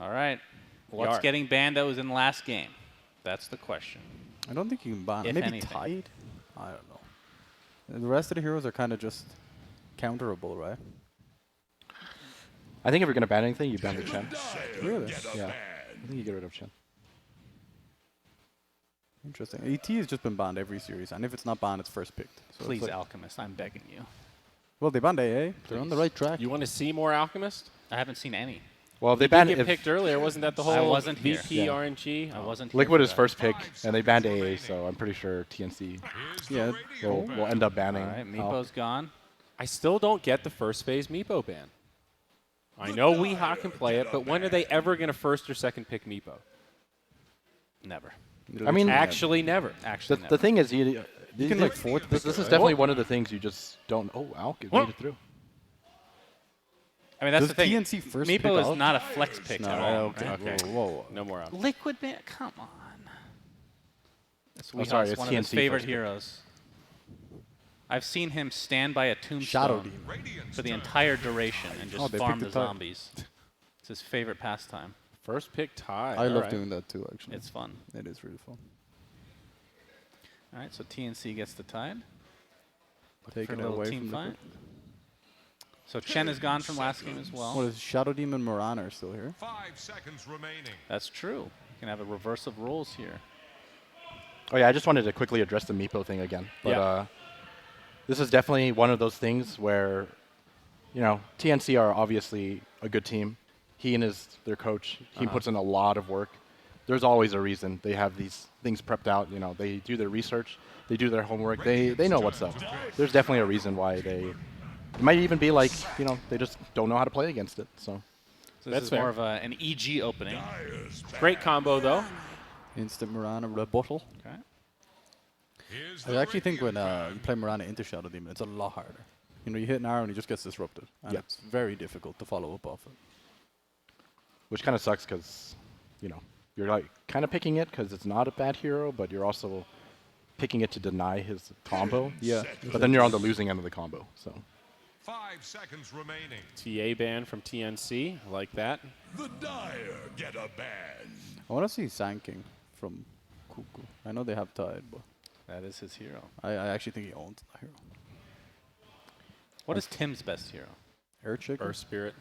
All right. What's getting banned that was in the last game? That's the question. I don't think you can ban. If Maybe anything. Tide? I don't know. The rest of the heroes are kind of just counterable, right? I think if you're going to ban anything, you ban the Chen. Really? Yeah. I think you get rid of Chen. Interesting. ET has just been banned every series, and if it's not banned, it's first picked. So Please, like, Alchemist, I'm begging you. well, they banned AA. They're on the right track. You want to see more Alchemist? I haven't seen any. Well, if they They banned get it. picked earlier. Wasn't that the whole I wasn't here. VP Yeah. RNG? I wasn't here Liquid for is that. first pick, and they banned AA, so I'm pretty sure TNC Yeah. will end up banning. All right, Meepo's gone. I still don't get the first phase Meepo ban. I know Weehawk can play it, but when are they ever going to first or second pick Meepo? Never. I mean, Actually, never. Actually, the thing is, you can, like, fourth this pick is it, right? definitely one of the things you just don't. Oh, Alk made it through. I mean, that's Does the thing. TNC first pick Meepo is Alk? not a flex pick No, at all. okay. right? Okay. Whoa. No more Alk. Liquid ban? Come on. It's Oh, sorry, Weehawk's it's one of his TNC favorite first pick. heroes. I've seen him stand by a Shadow tombstone Demon. for the entire duration and Oh, just they farm picked the the Tide. zombies. It's his favorite pastime. First pick tie. I love Alright. doing that too, actually. It's fun. It is really fun. All right, so TNC gets the Tide. Take For a it little away team from fight. Liquid. So Chen is gone from last game as well. What is Shadow Demon Morana are still here? 5 seconds remaining. That's true. You can have a reverse of roles here. Oh yeah, I just wanted to quickly address the Meepo thing again. But Yeah. This is definitely one of those things where, you know, TNC are obviously a good team. He and their coach, he puts in a lot of work. There's always a reason they have these things prepped out. You know, they do their research, they do their homework, they know what's up. There's definitely a reason why it might even be like, you know, they just don't know how to play against it. So So That's this is fair. more of an EG opening. Great combo, though. Instant Morana rebuttal. Okay. Here's I the actually think when radio you play Morana into Shadow Demon, it's a lot harder. You know, you hit an arrow and he just gets disrupted. And Yeah. it's very difficult to follow up off it. which kind of sucks because, you know, you're like kind of picking it because it's not a bad hero, but you're also picking it to deny his combo. Yeah. But then you're on the losing end of the combo. So 5 seconds remaining. TA ban from TNC. I like that. The Dire get a ban. I want to see Sanking from Kuku. I know they have Tide, but That is his hero. I actually think he owns the hero. What is Tim's best hero? Earthshaker? Earth Spirit.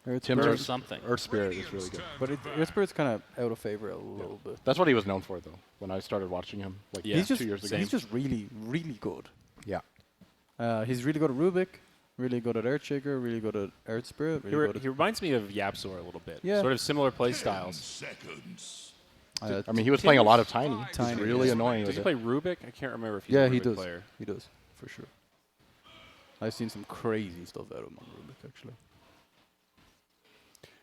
Earth Tim's Spirit. Or something. Earth Spirit is really good. But Earth Spirit's kind of out of favor a little bit. That's what he was known for, though, when I started watching him, like Yeah. He's just 2 years ago. he's just really, really good. Yeah. He's really good at Rubik, really good at Earthshaker, really good at Earth Spirit, He, really good he reminds me of Yapsor a little bit. Yeah. Sort of similar play styles. Seconds. at I mean, he was playing a lot of Tiny. Tiny, He's really yeah. annoying Does with he it. play Rubik? I can't remember if he's yeah, a he Rubik does. player. He does, for sure. I've seen some crazy stuff out of him on Rubik, actually.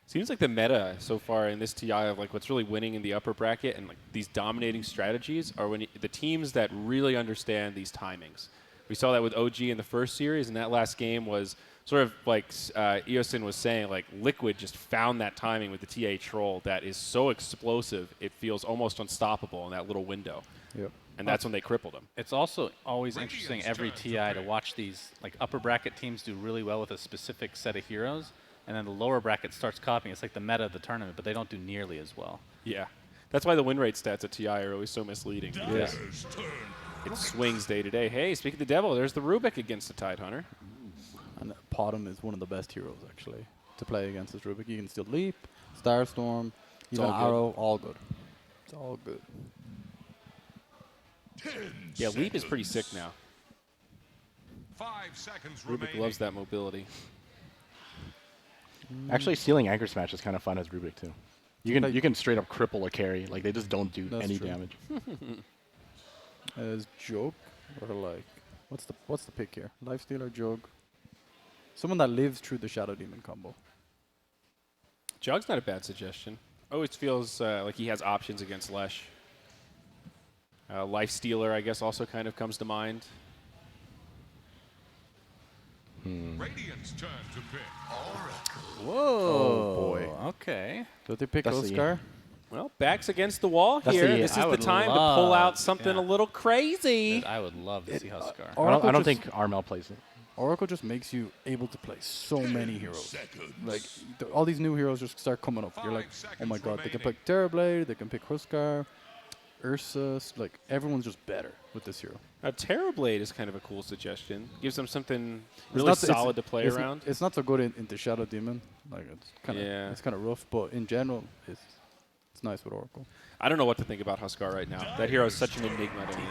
Seems like the meta so far in this TI of like what's really winning in the upper bracket and like these dominating strategies are when the teams that really understand these timings. We saw that with OG in the first series, and that last game was sort of like Eosin was saying, like Liquid just found that timing with the TA Troll that is so explosive it feels almost unstoppable in that little window. Yep. And that's when they crippled him. It's also always interesting every TI to watch these like upper bracket teams do really well with a specific set of heroes, and then the lower bracket starts copying. It's like the meta of the tournament, but they don't do nearly as well. Yeah. That's why the win rate stats at TI are always so misleading. because Dire's turn. It swings day to day. Hey, speaking of the devil, there's the Rubik against the Tidehunter. And Potom is one of the best heroes, actually, to play against this Rubik. You can still Leap, Starstorm, even all good. Arrow, all good. It's all good. 10 Yeah, Leap is pretty sick now. 5 seconds Rubik remaining. loves that mobility. Actually, stealing Anchor Smash is kind of fun as Rubik, too. You can straight up cripple a carry. Like, they just don't do That's any true. damage. As Joke, or like, what's the pick here? Lifesteal or Joke? Someone that lives through the Shadow Demon combo. Jog's not a bad suggestion. Always feels like he has options against Lesh. Life Stealer, I guess, also kind of comes to mind. Radiant's turn to pick. Whoa. Oh, boy. Okay. Don't they pick That's the- Oscar? Well, back's against the wall That's here. the- This is I the would time to pull out love- something yeah. a little crazy. I would love to see Huskar. Or- I Oracle don't just- think Armel plays it. Oracle just makes you able to play so many heroes. Like, all these new heroes just start coming up. You're like, oh my god, they can pick Terrorblade, they can pick Huskar, Ursus. Like, everyone's just better with this hero. Terrorblade is kind of a cool suggestion. Gives them something It's really not- solid to play it's around. It's not so good into Shadow Demon. Like, Yeah. it's kind of rough, but in general, it's nice with Oracle. I don't know what to think about Huskar right now. That hero is such an enigma to me.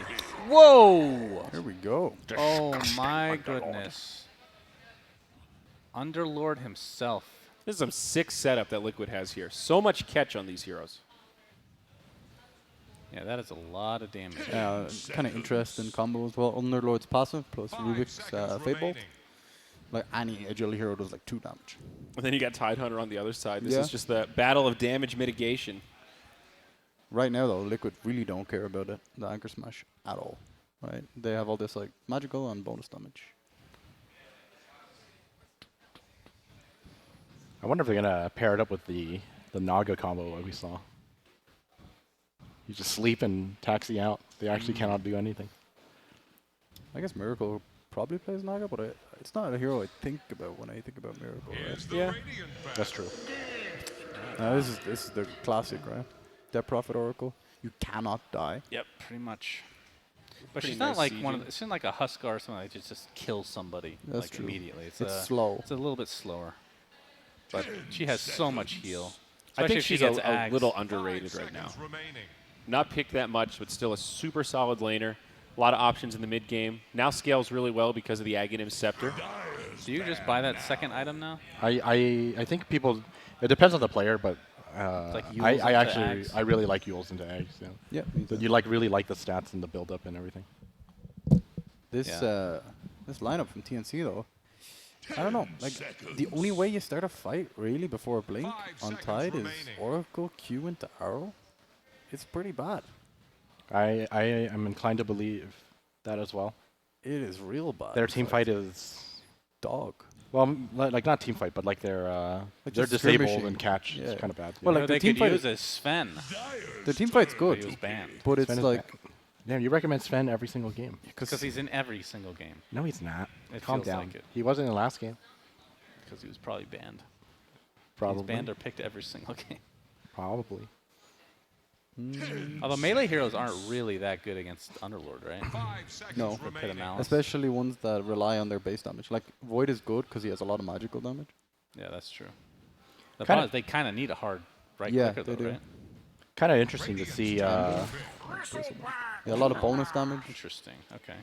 Whoa! Here we go. Oh my goodness. Underlord himself. This is some sick setup that Liquid has here. So much catch on these heroes. Yeah, that is a lot of damage. Kind of interesting combo as well. Underlord's passive plus Rubik's Fate Bolt. Like, any agility hero does like 2 damage. And then you got Tidehunter on the other side. This Yeah. is just the battle of damage mitigation. Right now, though, Liquid really don't care about it, the Anchor Smash, at all. Right? They have all this like magical and bonus damage. I wonder if they're gonna pair it up with the Naga combo that we saw. You just sleep and taxi out. They actually cannot do anything. I guess Miracle probably plays Naga, but it's not a hero I think about when I think about Miracle. Here's Right? the Yeah. Radiant battle. That's true. This is the classic, right? Death Prophet Oracle. You cannot die. Yep, pretty much. But Pretty she's not nice like one of sieging. the, she's not like a Huskar or something that just kills somebody That's like true. immediately. It's Slow. It's a little bit slower. But she has so much heal. I Especially think if she she's gets a Ags. little 5 underrated right now. seconds remaining. Not picked that much, but still a super solid laner. A lot of options in the mid game. Now scales really well because of the Aghanim Scepter. Do you just buy that second item now? I think people. It depends on the player, but like Yules I into actually Ags? I really like Yules into eggs. Yeah. Yeah. me But too. you like really like the stats and the build up and everything. This Yeah. this lineup from TNC though, I don't know. Like, the only way you start a fight really before a blink 5 on seconds Tide is remaining. Oracle Q into Arrow. It's pretty bad. I am inclined to believe that as well. It is real bad. Their It's team like fight is dog. well, like not team fight, but like they're they're just disabled skirmishing. and catch. Yeah. It's kind of bad. Well, Well, like, they the team could fight use is- a Sven, The team fight's but he good, was banned. but it's Sven is like Damn, you recommend Sven every single game? Because he's in every single game. No, he's not. It Calm feels down. like it. He wasn't in the last game. Because he was probably banned. Probably. He's banned or picked every single game. Probably. Although melee heroes aren't really that good against Underlord, right? 5 seconds No. For Pit of remaining. Malice. especially ones that rely on their base damage. Like Void is good because he has a lot of magical damage. Yeah, that's true. The Kinda- problem is they kind of need a hard right Yeah, clicker, they though, do. right? Kind of interesting to see. Yeah, a lot of bonus damage. Interesting. Okay.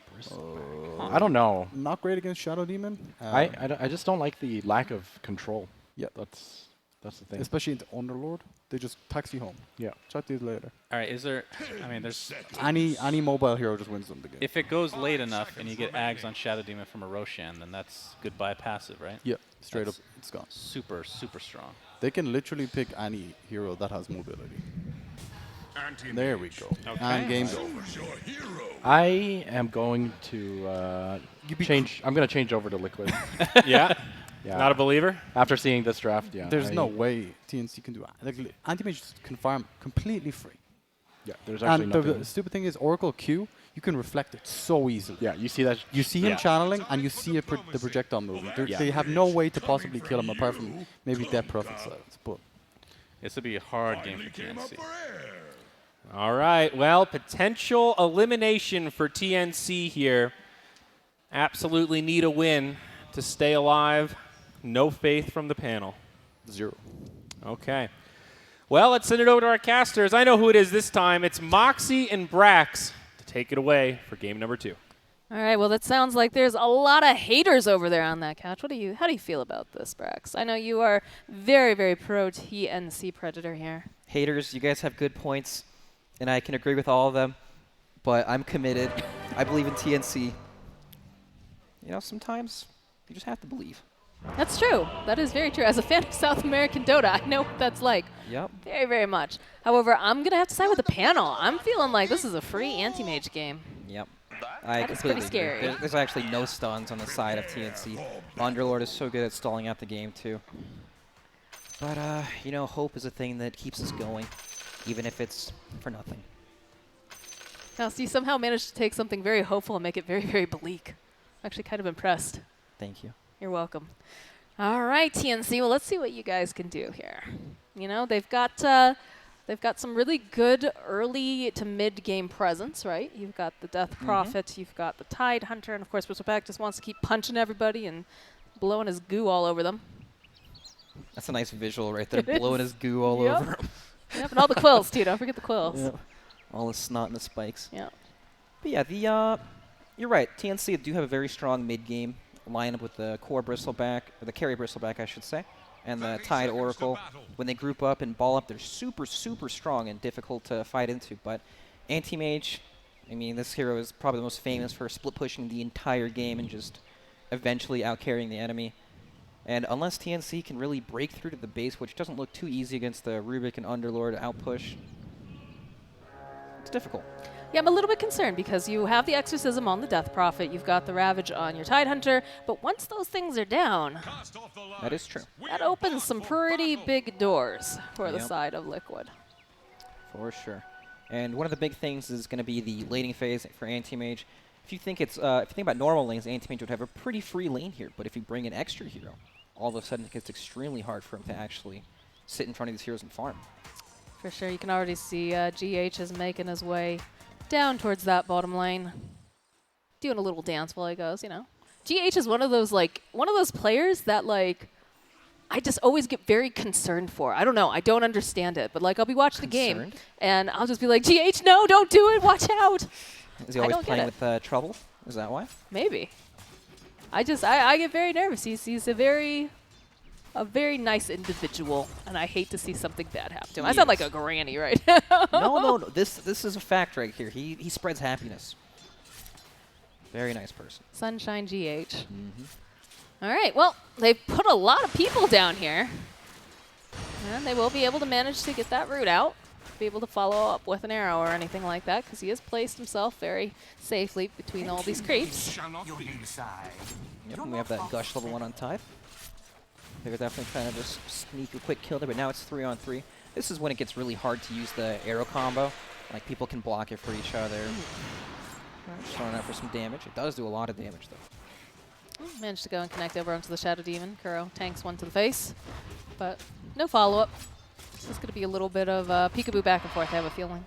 I don't know. Not great against Shadow Demon. I just don't like the lack of control. Yeah. That's the thing. Especially into Underlord. They just tax you home. Yeah. Chat these later. All right. Is there? I mean, there's. Any mobile hero just wins them the game. If it goes late enough and you get Ags on Shadow Demon from a Roshan, then that's goodbye passive, right? Yeah, straight That's- up, it's gone. Super, super strong. They can literally pick any hero that has mobility. There we go. Okay. And game's over. I am going to change. I'm going to change over to Liquid. Yeah. Yeah. Not a believer? After seeing this draft, yeah. There's no way TNC can do it. Like, Anti-Mage is confirmed completely free. Yeah. There's actually And nothing. the stupid thing is Oracle Q, you can reflect it so easily. Yeah. You see that? You see him Yeah. channeling, and you see the projectile moving. Yeah. They have no way to possibly kill him apart from maybe Death Prophet silence. But This would be a hard game for TNC. All right. Well, potential elimination for TNC here. Absolutely need a win to stay alive. No faith from the panel. 0. Okay. Well, let's send it over to our casters. I know who it is this time. It's Moxie and Brax to take it away for game number 2. All right, well, that sounds like there's a lot of haters over there on that couch. How do you feel about this, Brax? I know you are very, very pro TNC Predator here. Haters, you guys have good points, and I can agree with all of them, but I'm committed. I believe in TNC. You know, sometimes you just have to believe. That's true. That is very true. As a fan of South American Dota, I know what that's like. Yep. Very, very much. However, I'm going to have to side with the panel. I'm feeling like this is a free anti-mage game. Yep. I That is pretty completely agree. scary. There's actually no stuns on the side of TNC. Underlord is so good at stalling out the game, too. But, you know, hope is a thing that keeps us going, even if it's for nothing. Now, so you somehow managed to take something very hopeful and make it very, very bleak. I'm actually kind of impressed. Thank you. You're welcome. All right, TNC. Well, let's see what you guys can do here. You know, they've got some really good early to mid game presence, right? You've got the Death Prophet, you've got the Tide Hunter, and of course, Bristleback just wants to keep punching everybody and blowing his goo all over them. That's a nice visual right there, blowing his goo all Yep. over him. Yep, and all the quills too. Don't forget the quills. Yep. All the snot and the spikes. Yeah. But yeah, you're right. TNC do have a very strong mid-game lineup with the core Bristleback, or the carry Bristleback, I should say, and the Tide Oracle. When they group up and ball up, they're super, super strong and difficult to fight into. But Anti-Mage, I mean, this hero is probably the most famous for split pushing the entire game and just eventually out-carrying the enemy. And unless TNC can really break through to the base, which doesn't look too easy against the Rubik and Underlord outpush, it's difficult. Yeah, I'm a little bit concerned because you have the Exorcism on the Death Prophet, you've got the Ravage on your Tide Hunter, but once those things are down, That is true. that opens some pretty big doors for the Yep. side of Liquid. For sure. And one of the big things is going to be the laning phase for Anti-Mage. If you think about normal lanes, Anti-Mage would have a pretty free lane here, but if you bring an extra hero, all of a sudden it gets extremely hard for him to actually sit in front of these heroes and farm. For sure, you can already see GH is making his way down towards that bottom lane. Doing a little dance while he goes, you know. GH is one of those players that I just always get very concerned for. I don't know, I don't understand it, but I'll be watching the game and I'll just be like, GH, no, don't do it, watch out. Is he always playing with trouble? Is that why? Maybe. I get very nervous. He's a very nice individual, and I hate to see something bad happen to him. I sound like a granny right now. No. This is a fact right here. He spreads happiness. Very nice person. Sunshine GH. All right, well, they've put a lot of people down here, and they will be able to manage to get that root out, be able to follow up with an arrow or anything like that, because he has placed himself very safely between all these creeps. Yep, and we have that Gush level 1 on Tide. They were definitely trying to just sneak a quick kill there, but now it's 3-on-3. This is when it gets really hard to use the arrow combo. People can block it for each other. Just throwing out for some damage. It does do a lot of damage, though. Managed to go and connect over onto the Shadow Demon. Kuro tanks one to the face, but no follow-up. This is going to be a little bit of peekaboo back and forth, I have a feeling.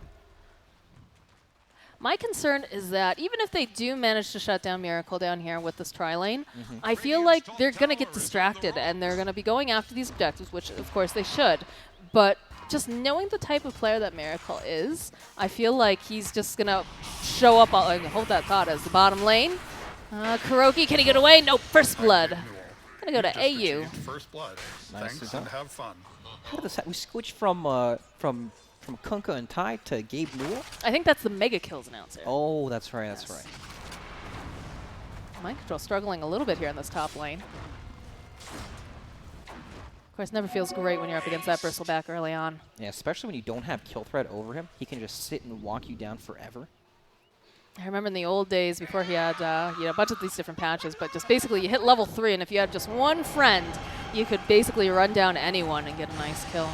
My concern is that even if they do manage to shut down Miracle down here with this tri-lane, I feel like they're going to get distracted and they're going to be going after these objectives, which of course they should. But just knowing the type of player that Miracle is, I feel like he's just going to show up, hold that thought, as the bottom lane. Kuroki, can he get away? No, First Blood. Gonna go to AU. First Blood. Nice. Thanks and have fun. How did this happen? We switched from Kunkka and Tide to Gabe Newell? I think that's the Mega Kills announcer. Oh, that's right, that's right. Mind Control struggling a little bit here in this top lane. Of course, never feels great when you're up against that Bristleback early on. Yeah, especially when you don't have kill threat over him. He can just sit and walk you down forever. I remember in the old days before he had a bunch of these different patches, but just basically you hit level 3, and if you had just one friend, you could basically run down anyone and get a nice kill.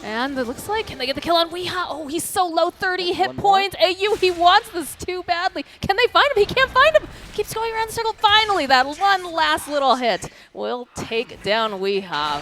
And it looks like, can they get the kill on Weeha? Oh, he's so low, 30 hit points. AU, he wants this too badly. Can they find him? He can't find him. Keeps going around the circle. Finally, that one last little hit will take down Weeha.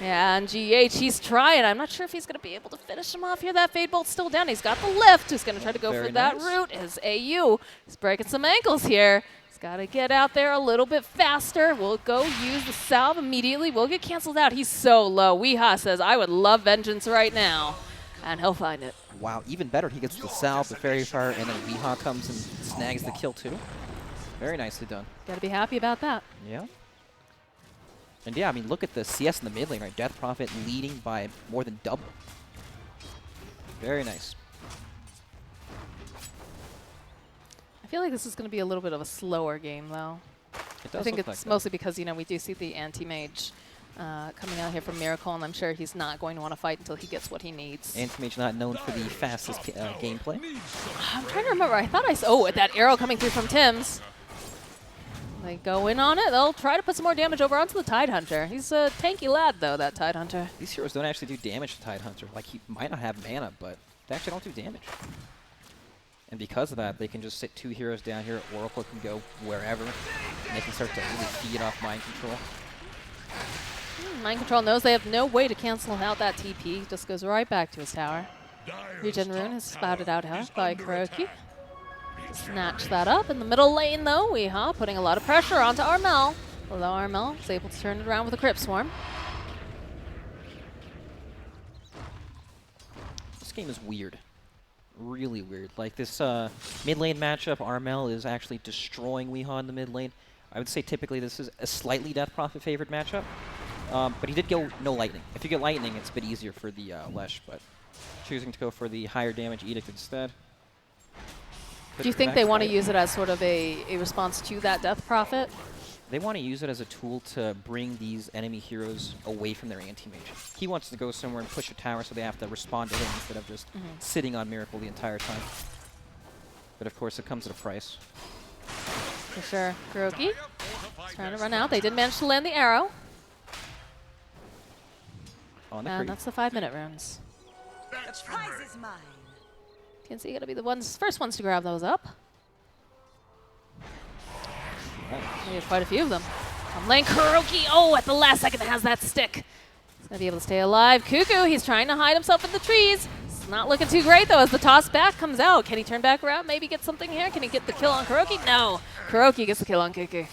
And GH, he's trying. I'm not sure if he's going to be able to finish him off here. That Fade Bolt's still down. He's got the lift. He's going to try to go for that route. His AU is breaking some ankles here. He's got to get out there a little bit faster. We'll go use the salve immediately. We'll get canceled out. He's so low. Weeha says, I would love vengeance right now. And he'll find it. Wow, even better. He gets the salve, the fairy fire, and then Weeha comes and snags the kill too. Very nicely done. Got to be happy about that. Yeah. And yeah, I mean, look at the CS in the mid lane, right? Death Prophet leading by more than double. Very nice. I feel like this is going to be a little bit of a slower game, though. It does I think look it's like mostly because, we do see the Anti-Mage coming out here from Miracle, and I'm sure he's not going to want to fight until he gets what he needs. Anti-Mage not known for the fastest gameplay. I'm trying to remember. I thought I saw that arrow coming through from Tim's. They go in on it. They'll try to put some more damage over onto the Tide Hunter. He's a tanky lad, though, that Tide Hunter. These heroes don't actually do damage to Tide Hunter. He might not have mana, but they actually don't do damage. And because of that, they can just sit 2 heroes down here. Oracle can go wherever, and they can start to really feed off mind control. Mind Control knows they have no way to cancel out that TP. Just goes right back to his tower. Regen Rune is spouted out here by Kuroki. Snatch that up. In the middle lane, though, Weehaw putting a lot of pressure onto Armel. Although Armel is able to turn it around with a Crypt Swarm. This game is weird. Really weird. Like this mid lane matchup, Armel is actually destroying Weehaw in the mid lane. I would say typically this is a slightly Death Prophet favored matchup. But he did go no lightning. If you get lightning, it's a bit easier for the Lesh, but choosing to go for the higher damage Edict instead. Do you think they want to use it as sort of a response to that Death Prophet? They want to use it as a tool to bring these enemy heroes away from their anti-mage. He wants to go somewhere and push a tower so they have to respond to him instead of just sitting on Miracle the entire time. But of course, it comes at a price. For sure. Kuroki is trying to run out. They did manage to land the arrow. On the And creep. that's the 5-minute runes. The prize is mine. TNC gotta be the first ones to grab those up. We have quite a few of them. Lane Kuroki, oh, at the last second has that stick. He's gonna be able to stay alive. Cuckoo, he's trying to hide himself in the trees. It's not looking too great though as the toss back comes out. Can he turn back around, maybe get something here? Can he get the kill on Kuroki? No, Kuroki gets the kill on Cuckoo.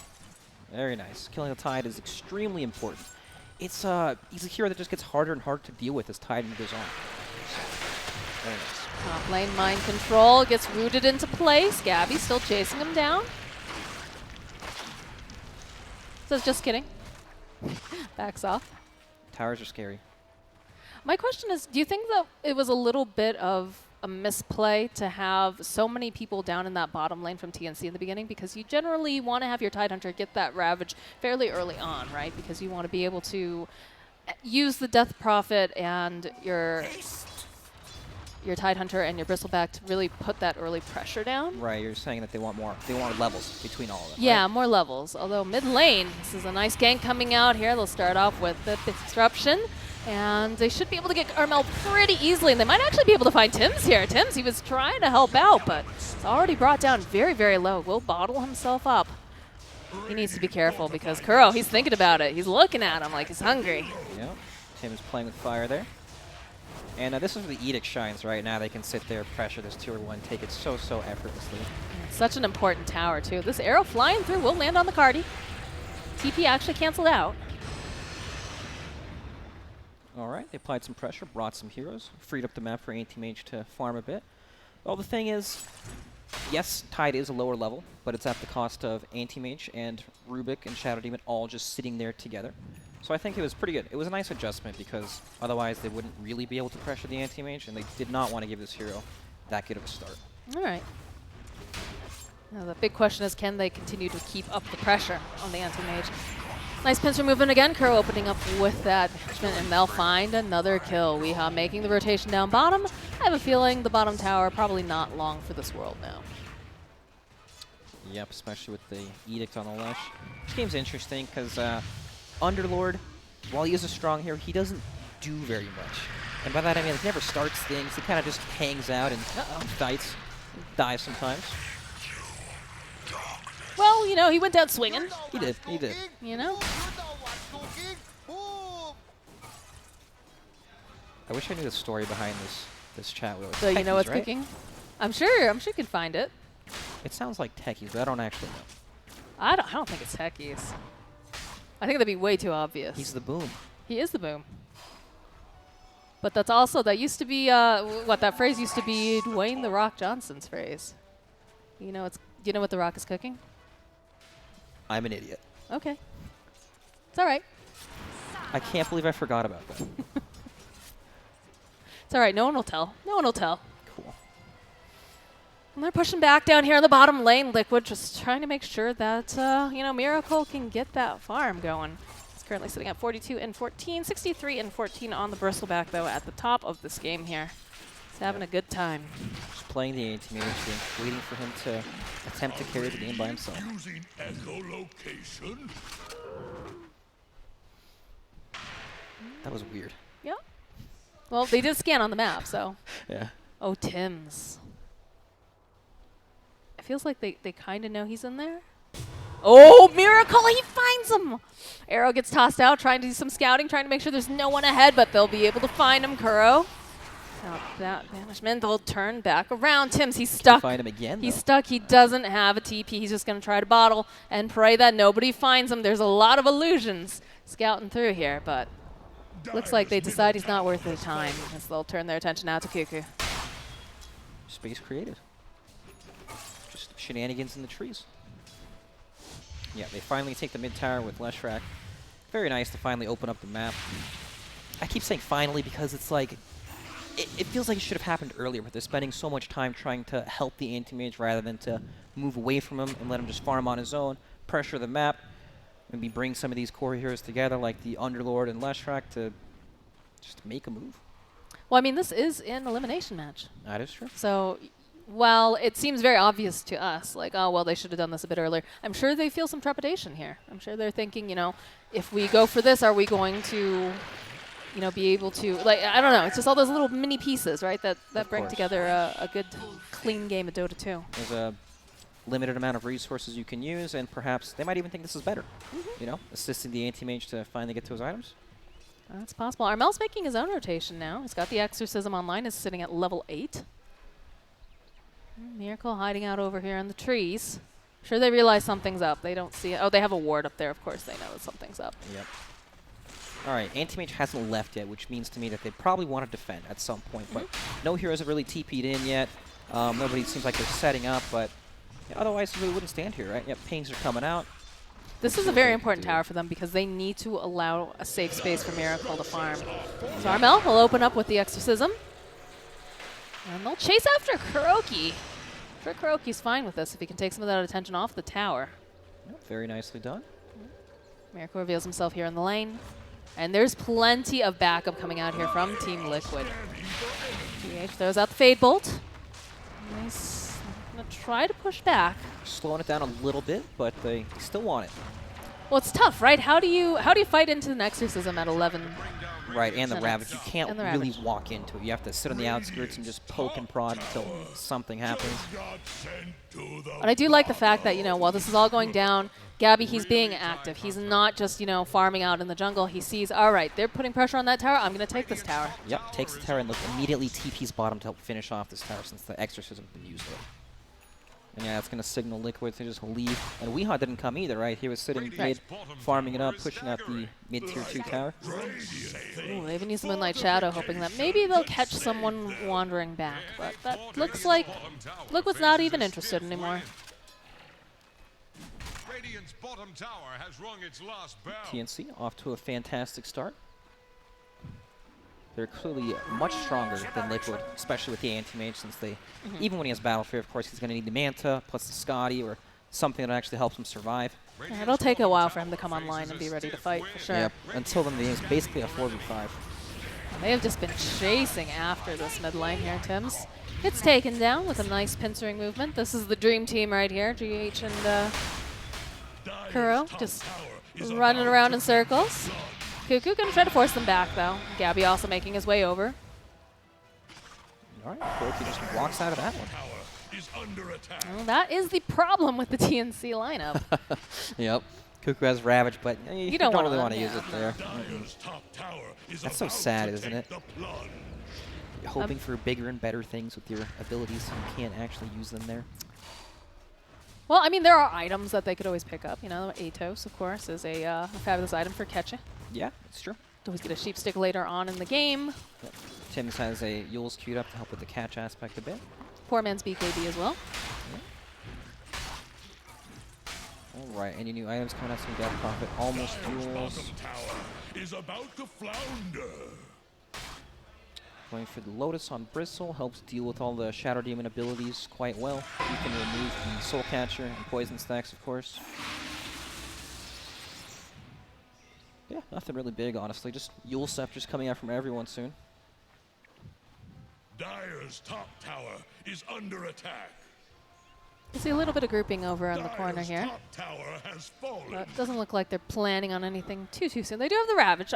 Very nice. Killing the Tide is extremely important. It's he's a hero that just gets harder and harder to deal with as Tide goes on. Very nice. Top lane mind control gets rooted into place. Gabby's still chasing him down. Says just kidding. Backs off. Towers are scary. My question is, do you think that it was a little bit of a misplay to have so many people down in that bottom lane from TNC in the beginning? Because you generally want to have your Tidehunter get that Ravage fairly early on, right? Because you want to be able to use the Death Prophet and your Tidehunter and your Bristleback to really put that early pressure down. Right, you're saying that they want more levels between all of them. Yeah, right? more levels. Although mid lane, this is a nice gank coming out here. They'll start off with the disruption. And they should be able to get Armel pretty easily. And they might actually be able to find Tim's here. Tim's, he was trying to help out, but it's already brought down very, very low. Will bottle himself up. He needs to be careful because Kuro, he's thinking about it. He's looking at him like he's hungry. Yep. Tim is playing with fire there. And this is where the Edict shines right now. They can sit there, pressure this 2-1, take it so effortlessly. Such an important tower, too. This arrow flying through will land on the Cardi. TP actually canceled out. All right, they applied some pressure, brought some heroes, freed up the map for Anti-Mage to farm a bit. Well, the thing is, yes, Tide is a lower level, but it's at the cost of Anti-Mage and Rubik and Shadow Demon all just sitting there together. So I think it was pretty good. It was a nice adjustment because otherwise they wouldn't really be able to pressure the Anti-Mage, and they did not want to give this hero that good of a start. All right. Now the big question is, can they continue to keep up the pressure on the Anti-Mage? Nice pincer movement again. Kuro opening up with that management, and they'll find another kill. Weehaw making the rotation down bottom. I have a feeling the bottom tower probably not long for this world now. Yep, especially with the Edict on the Lesh. This game's interesting because Underlord, while he is a strong hero, he doesn't do very much. And by that I mean he never starts things. He kind of just hangs out and fights, dies sometimes. Well, you know, he went down swinging. He did. You know? I wish I knew the story behind this chat. So you know what's right? cooking? I'm sure you can find it. It sounds like techies, but I don't actually know. I don't think it's techies. I think that'd be way too obvious. He's the boom. He is the boom. But that's also, that used to be, that phrase used to be Dwayne The Rock Johnson's phrase. You know what The Rock is cooking? I'm an idiot. Okay. It's all right. I can't believe I forgot about that. It's all right. No one will tell. No one will tell. Cool. And they're pushing back down here in the bottom lane. Liquid just trying to make sure that, Miracle can get that farm going. It's currently sitting at 42 and 14, 63 and 14 on the Bristleback, though, at the top of this game here. He's having a good time. Just playing the Anti-Mage, waiting for him to attempt to carry the game by himself. Using echolocation. That was weird. Yeah. Well, they did scan on the map, so. Yeah. Oh, Tim's. feels like they kind of know he's in there. Oh, Miracle! He finds him! Arrow gets tossed out, trying to do some scouting, trying to make sure there's no one ahead, but they'll be able to find him, Kuro. Now that banishment, they'll turn back around. Tim's, he's stuck. Find him again. He's stuck. He doesn't have a TP. He's just going to try to bottle and pray that nobody finds him. There's a lot of illusions scouting through here, but looks like they decide he's not worth their time as they'll turn their attention now to Cuckoo. Space created. Just shenanigans in the trees. Yeah, they finally take the mid tower with Leshrac. Very nice to finally open up the map. I keep saying finally because it's like, it feels like it should have happened earlier, but they're spending so much time trying to help the anti-mage rather than to move away from him and let him just farm on his own, pressure the map, maybe bring some of these core heroes together like the Underlord and Leshrac to just make a move. Well, I mean, this is an elimination match. That is true. So while it seems very obvious to us, like, oh, well, they should have done this a bit earlier, I'm sure they feel some trepidation here. I'm sure they're thinking, you know, if we go for this, are we going to, you know, be able to, like, I don't know. It's just all those little mini pieces, right, that bring together a good, clean game of Dota 2. There's a limited amount of resources you can use, and perhaps they might even think this is better, you know, assisting the anti-mage to finally get to his items. That's possible. Armel's making his own rotation now. He's got the Exorcism online. Is sitting at level 8. Miracle hiding out over here in the trees. Sure, they realize something's up. They don't see it. Oh, they have a ward up there. Of course they know that something's up. Yep. All right, anti-mage hasn't left yet, which means to me that they probably want to defend at some point, but no heroes have really TP'd in yet. Nobody seems like they're setting up, but yeah, otherwise they really wouldn't stand here, right? Yep, pings are coming out. This is a very important tower for them because they need to allow a safe space for Miracle to farm. So Armel will open up with the Exorcism. And they'll chase after Kuroki. I'm sure Kuroki's fine with this if he can take some of that attention off the tower. Yep, very nicely done. Miracle reveals himself here in the lane. And there's plenty of backup coming out here from Team Liquid. GH throws out the Fade Bolt. Nice. Gonna try to push back. Slowing it down a little bit, but they still want it. Well, it's tough, right? How do you fight into an Exorcism at 11? Right, and the minutes? Ravage. You can't And the really Ravage. walk into it. You have to sit on the outskirts and just poke and prod until something happens. But I do like the fact that, you know, while this is all going down, Gabby, he's being active. He's not just, you know, farming out in the jungle. He sees, all right, they're putting pressure on that tower. I'm going to take this tower. Yep, takes the tower and immediately TP's bottom to help finish off this tower since the Exorcism's been used there. And yeah, that's going to signal Liquid to just leave. And Weehaw didn't come either, right? He was sitting mid, farming it up, pushing out the mid-tier 2 tower. Ooh, they even use the Moonlight Shadow, hoping that maybe they'll catch someone wandering back. But that looks like Liquid's not even interested anymore. Radiant's bottom tower has rung its last bell. TNC off to a fantastic start. They're clearly much stronger than Liquid, especially with the anti-mage, since they, even when he has Battle Fear, of course, he's going to need the Manta, plus the Scotty, or something that actually helps him survive. Yeah, it'll take a while for him to come online and be ready to fight, for sure. Yep. Until then, it's basically a 4v5. They have just been chasing after this mid lane here, Tims. It's taken down with a nice pincering movement. This is the dream team right here, GH and Kuro, just running around in circles. Cuckoo gonna try to force them back, though. Gabby also making his way over. All right, Kuroki just walks out of that one. Well, that is the problem with the TNC lineup. Yep. Cuckoo has Ravage, but you don't really want to use it there. That's so sad, isn't it? You're hoping for bigger and better things with your abilities, and you can't actually use them there. Well, I mean, there are items that they could always pick up. You know, Atos, of course, is a fabulous item for catching. Yeah, it's true. Always get a sheep stick later on in the game. Yep. Tim's has a Yule's queued up to help with the catch aspect a bit. Poor man's BKB as well. All right, any new items coming out? Some Death Prophet, almost Yule's. Is about to flounder. Going for the Lotus on Bristle, helps deal with all the Shadow Demon abilities quite well. You can remove the Soul Catcher and Poison stacks, of course. Yeah, nothing really big, honestly. Just Yule Scepters coming out from everyone soon. Dire's top tower is under attack. You see a little bit of grouping over on the corner here. Top tower has fallen. But it doesn't look like they're planning on anything too soon. They do have the Ravage.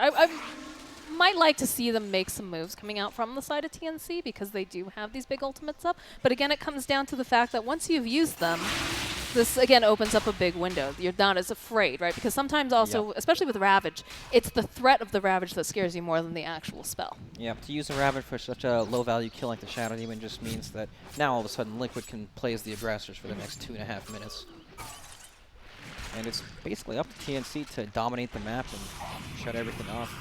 My might like to see them make some moves coming out from the side of TNC because they do have these big ultimates up. But again, it comes down to the fact that once you've used them, this again opens up a big window. You're not as afraid, right? Because sometimes also, especially with Ravage, it's the threat of the Ravage that scares you more than the actual spell. Yeah, to use a Ravage for such a low-value kill like the Shadow Demon just means that now all of a sudden Liquid can play as the aggressors for the next 2.5 minutes. And it's basically up to TNC to dominate the map and shut everything off.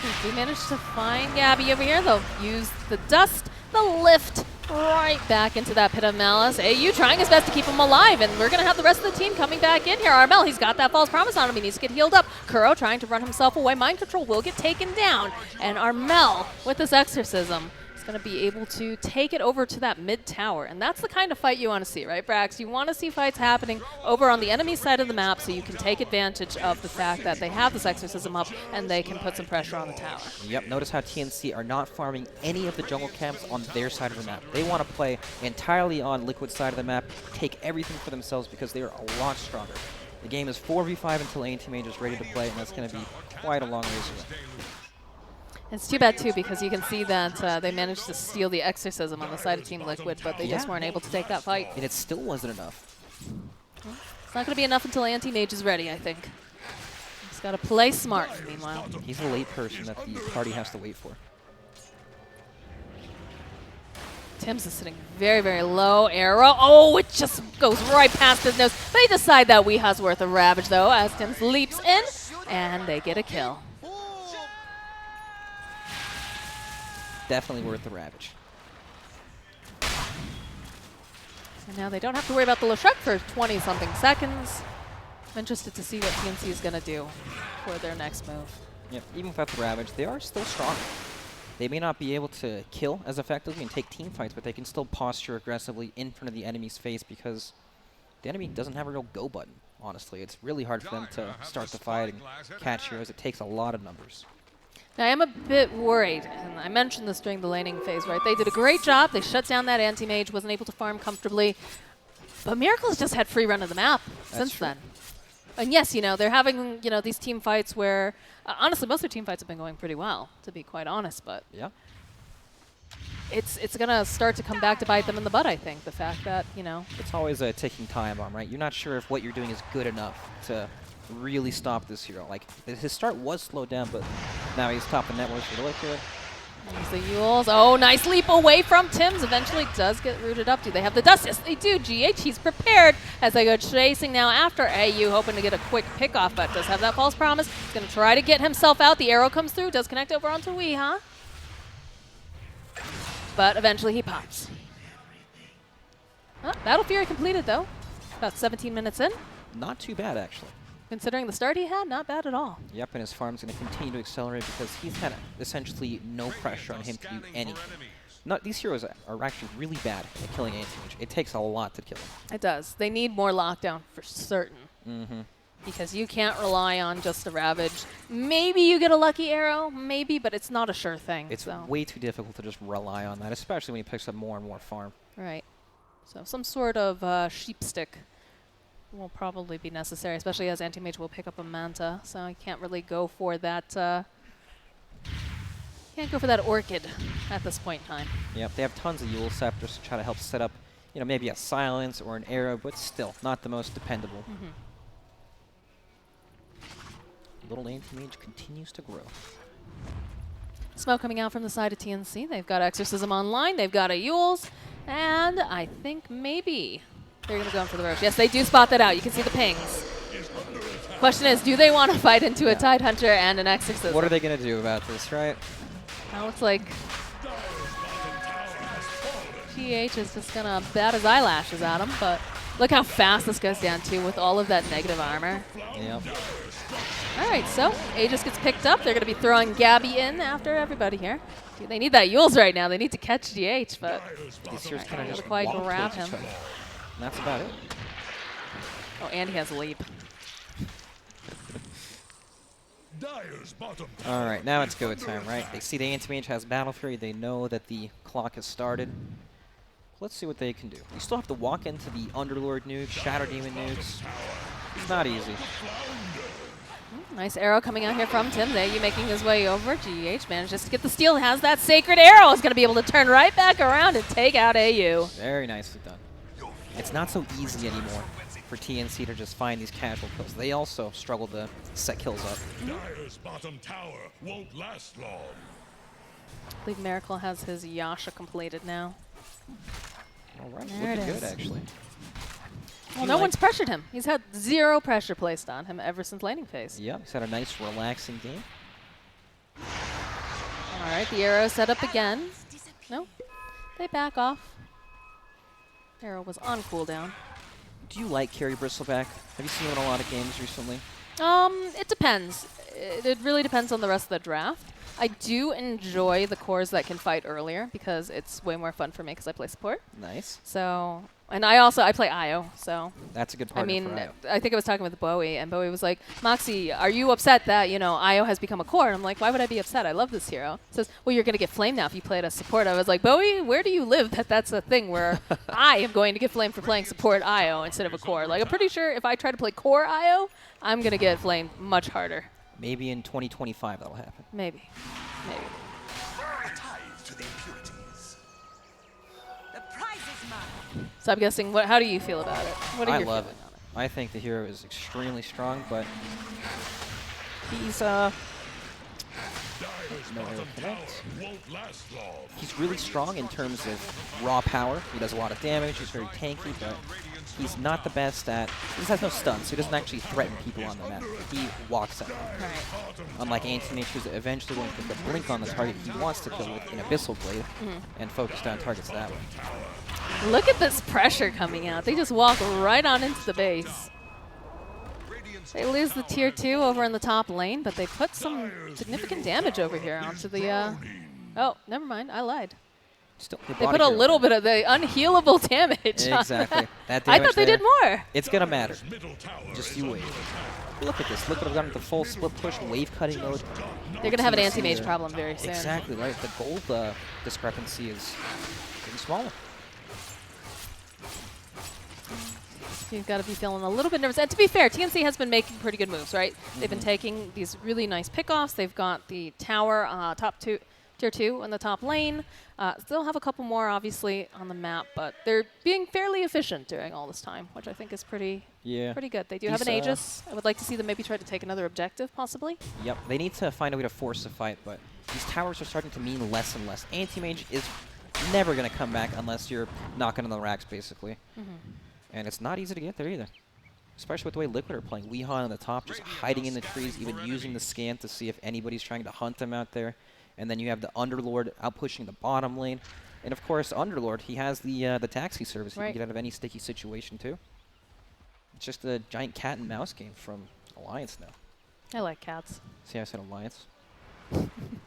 They do manage to find Gabby over here. They'll use the dust, the lift, right back into that pit of malice. AU trying his best to keep him alive, and we're going to have the rest of the team coming back in here. Armel, he's got that false promise on him. He needs to get healed up. Kuro trying to run himself away. Mind Control will get taken down, and Armel, with this exorcism, is going to be able to take it over to that mid tower, and that's the kind of fight you want to see, right, Brax? You want to see fights happening over on the enemy side of the map so you can take advantage of the fact that they have this exorcism up and they can put some pressure on the tower. Yep, notice how TNC are not farming any of the jungle camps on their side of the map. They want to play entirely on Liquid's side of the map, take everything for themselves because they are a lot stronger. The game is 4v5 until Anti-Mage is ready to play, and that's going to be quite a long ways away. It's too bad, too, because you can see that they managed to steal the exorcism on the side of Team Liquid, but they just weren't able to take that fight. And it still wasn't enough. Well, it's not going to be enough until Anti-Mage is ready, I think. He's got to play smart, meanwhile. He's a late person that the party has to wait for. Tim's is sitting very, very low. Arrow. Oh, it just goes right past his nose. They decide that Weeha's worth a Ravage, though, as Tim's leaps in, and they get a kill. Definitely worth the Ravage. So now they don't have to worry about the Leshek for 20-something seconds. I'm interested to see what TNC is going to do for their next move. Yep, even without the Ravage, they are still strong. They may not be able to kill as effectively and take team fights, but they can still posture aggressively in front of the enemy's face because the enemy doesn't have a real go button, honestly. It's really hard for them to start the fight and catch heroes. It takes a lot of numbers. Now, I am a bit worried, and I mentioned this during the laning phase, right? They did a great job. They shut down that anti-mage, wasn't able to farm comfortably. But Miracle has just had free run of the map since then. And yes, you know, they're having, you know, these team fights where, honestly, most of their team fights have been going pretty well, to be quite honest. But yeah, it's going to start to come back to bite them in the butt, I think. The fact that, you know. It's always a ticking time bomb, right? You're not sure if what you're doing is good enough to really stop this hero. Like, his start was slowed down, but now he's top the network for the Liquid. There's the Yules. Oh, nice leap away from Tim's. Eventually does get rooted up. Do they have the dust? Yes, they do. GH, he's prepared as they go chasing now after AU, hoping to get a quick pickoff, but does have that false promise. He's going to try to get himself out. The arrow comes through, does connect over onto Weeha. But eventually he pops. Battle Fury completed, though. About 17 minutes in. Not too bad, actually. Considering the start he had, not bad at all. Yep, and his farm's going to continue to accelerate because he's had essentially no pressure on him to do anything. These heroes are actually really bad at killing anti-mage. It takes a lot to kill them. It does. They need more lockdown for certain. Because you can't rely on just a Ravage. Maybe you get a lucky arrow, maybe, but it's not a sure thing. It's way too difficult to just rely on that, especially when he picks up more and more farm. Right. So some sort of sheep stick will probably be necessary, especially as anti-mage will pick up a Manta, so I can't really go for that. Can't go for that Orchid at this point in time. Yep, they have tons of Yule Scepters to try to help set up, you know, maybe a silence or an arrow, but still not the most dependable. Little anti-mage continues to grow. Smoke coming out from the side of TNC. They've got Exorcism online. They've got a Yules, and I think maybe they're going to go in for the Roche. Yes, they do spot that out. You can see the pings. Question is, do they want to fight into a Tide Hunter and an Exorcism? What are they going to do about this, right? Well, looks like GH is just going to bat his eyelashes at him, but look how fast this goes down, too, with all of that negative armor. Yep. All right, so Aegis gets picked up. They're going to be throwing Gabby in after everybody here. Dude, they need that Yules right now. They need to catch GH, but these heroes kind of just quite walk grab towards him. each other. And that's about it. Oh, and he has a leap. All right, now it's go time, right? They see the anti-mage has Battle Fury. They know that the clock has started. Let's see what they can do. You still have to walk into the Underlord nukes, Shadow Demon nukes. It's not easy. Nice arrow coming out here from Tim. There, you making his way over. GH manages to get the steal. Has that sacred arrow. Is going to be able to turn right back around and take out AU. Very nicely done. It's not so easy anymore for TNC to just find these casual kills. They also struggle to set kills up. Dire's bottom tower won't last long. I believe Miracle has his Yasha completed now. All right, There it looking good is. actually. Well, no one's pressured him. He's had 0 pressure placed on him ever since laning phase. Yeah, he's had a nice, relaxing game. All right, the arrow set up again. No, they back off. Arrow was on cooldown. Do you like Carry Bristleback? Have you seen him in a lot of games recently? It depends. It really depends on the rest of the draft. I do enjoy the cores that can fight earlier because it's way more fun for me because I play support. Nice. So, and I play IO, so. That's a good I partner mean, for IO. I think I was talking with Bowie, and Bowie was like, Moxie, are you upset that, you know, IO has become a core? And I'm like, why would I be upset? I love this hero. He says, well, you're going to get flamed now if you play it as support. I was like, Bowie, where do you live that that's a thing where I am going to get flamed for playing support IO instead of a core? Like, I'm pretty sure if I try to play core IO, I'm going to get flamed much harder. Maybe in 2025 that'll happen. Maybe. Maybe. To the impurities. The prize is mine. So I'm guessing, how do you feel about it? What are I your love feelings it. on it? I think the hero is extremely strong, but he's no arrow connect. Won't last long. He's really strong in terms of raw power. He does a lot of damage. He's very tanky, but he's not the best at. He has no stuns, so he doesn't actually threaten people on the map. He walks out. Right. Unlike Anti-Mage, who's eventually going to put the blink on the target he wants to kill with an Abyssal Blade and focus down targets that way. Look at this pressure coming out. They just walk right on into the base. They lose the tier 2 over in the top lane, but they put some significant damage over here onto the... Oh, never mind. I lied. Still, They put a little bit of the unhealable damage on Exactly. That I damage thought they there, did more. It's going to matter. Middle tower Just you wait. Look at this. Look what I've done with the full split push, wave cutting mode. They're going to have an TNC anti-mage there. problem very soon. Exactly right. The gold discrepancy is getting smaller. You've got to be feeling a little bit nervous. And to be fair, TNC has been making pretty good moves, right? They've been taking these really nice pickoffs. They've got the tower tier 2 in the top lane. Still have a couple more, obviously, on the map, but they're being fairly efficient during all this time, which I think is pretty good. They do have an These, Aegis. I would like to see them maybe try to take another objective, possibly. Yep. They need to find a way to force a fight, but these towers are starting to mean less and less. Anti-Mage is never going to come back unless you're knocking on the racks, basically. And it's not easy to get there either. Especially with the way Liquid are playing. Weehan on the top, just hiding in the trees, even using the scan to see if anybody's trying to hunt them out there. And then you have the Underlord out pushing the bottom lane. And of course, Underlord, he has the taxi service. He can get out of any sticky situation too. It's just a giant cat and mouse game from Alliance now. I like cats. See how I said Alliance?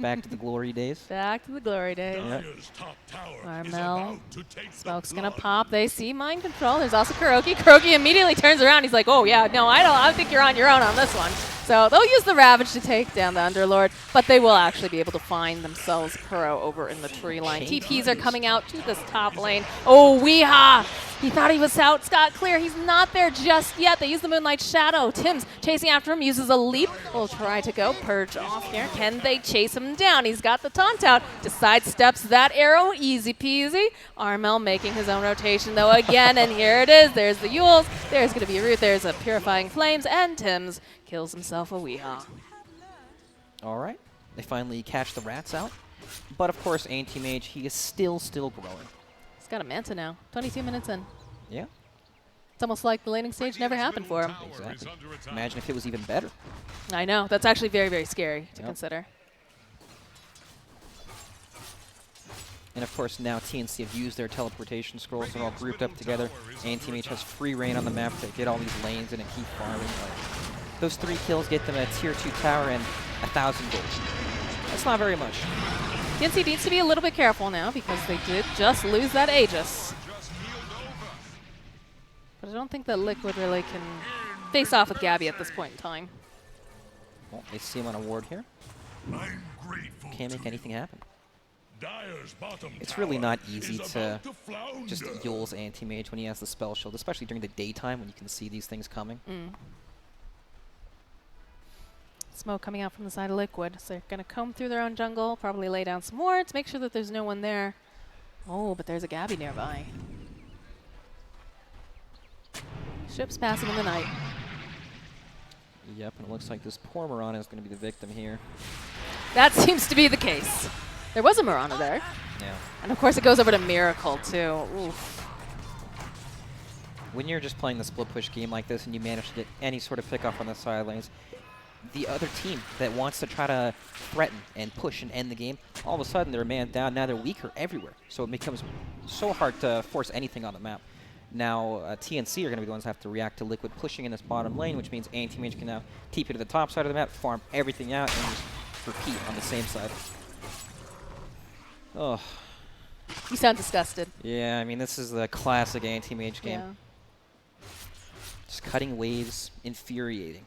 Back to the glory days. Back to the glory days. Dire's top tower is Armel. about to take the Smoke's going to blood. pop. They see mind control. There's also Kuroki. Kuroki immediately turns around. He's like, oh, yeah, no, I think you're on your own on this one. So they'll use the Ravage to take down the Underlord, but they will actually be able to find themselves Kuro over in the tree line. TPs are coming out to this top lane. Oh, Weeha! He thought he was out. Scott clear. He's not there just yet. They use the Moonlight Shadow. Tim's chasing after him, uses a leap. Will try to go purge off here. Can they chase him down? He's got the taunt out. Just sidesteps that arrow. Easy peasy. Armel making his own rotation though again, and here it is. There's the Yules. There's going to be a root. There's a Purifying Flames, and Tim's kills himself a Weehaw. All right. They finally catch the rats out. But of course, Anti-Mage, he is still growing. He's got a Manta now. 22 minutes in. Yeah, It's almost like the laning stage never happened for him. exactly. Imagine if it was even better. I know. That's actually very, very scary to Yep. consider. And of course, now TNC have used their teleportation scrolls. They're all grouped up together. Anti-Mage has free reign on the map to get all these lanes in and keep farming. Like, those 3 kills get them a tier 2 tower and 1,000 gold. That's not very much. TNC needs to be a little bit careful now because they did just lose that Aegis. But I don't think that Liquid really can face off with Gabby at this point in time. Well, they see him on a ward here. I'm grateful Can't to make anything happen. Dire's bottom It's really tower not easy is to about flounder. just Yule's Anti-Mage when he has the spell shield, especially during the daytime when you can see these things coming. Smoke coming out from the side of Liquid. So they're going to comb through their own jungle, probably lay down some wards, make sure that there's no one there. Oh, but there's a Gabby nearby. Ships passing in the night. Yep, and it looks like this poor Mirana is going to be the victim here. That seems to be the case. There was a Mirana there. Yeah. And of course it goes over to Miracle too. Oof. When you're just playing the split push game like this and you manage to get any sort of pick off on the side lanes, the other team that wants to try to threaten and push and end the game, all of a sudden they're a man down. Now they're weaker everywhere. So it becomes so hard to force anything on the map. Now TNC are going to be the ones that have to react to Liquid pushing in this bottom lane, which means anti-mage can now TP to the top side of the map, farm everything out, and just repeat on the same side. Oh. You sound disgusted. Yeah, I mean, this is the classic anti-mage game. Yeah. Just cutting waves, infuriating.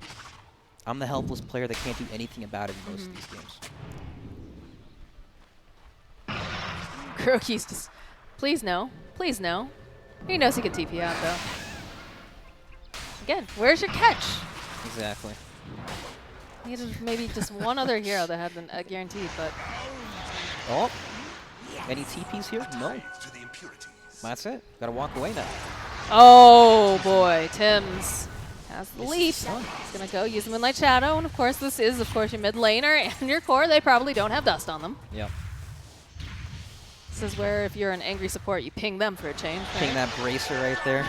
I'm the helpless player that can't do anything about it in most of these games. Kuroki's just, please no, please no. He knows he can TP out though. Again, where's your catch? Exactly. Needed maybe just one other hero that had a guaranteed, but Oh, any TPs here? No. To the impurities. That's it. Gotta walk away now. oh boy, Tim's has the lead. He's gonna go use the Moonlight Shadow, and of course this is of course your mid laner and your core. They probably don't have dust on them. Yep. This is where if you're an angry support, you ping them for a change. Ping right? that bracer right there.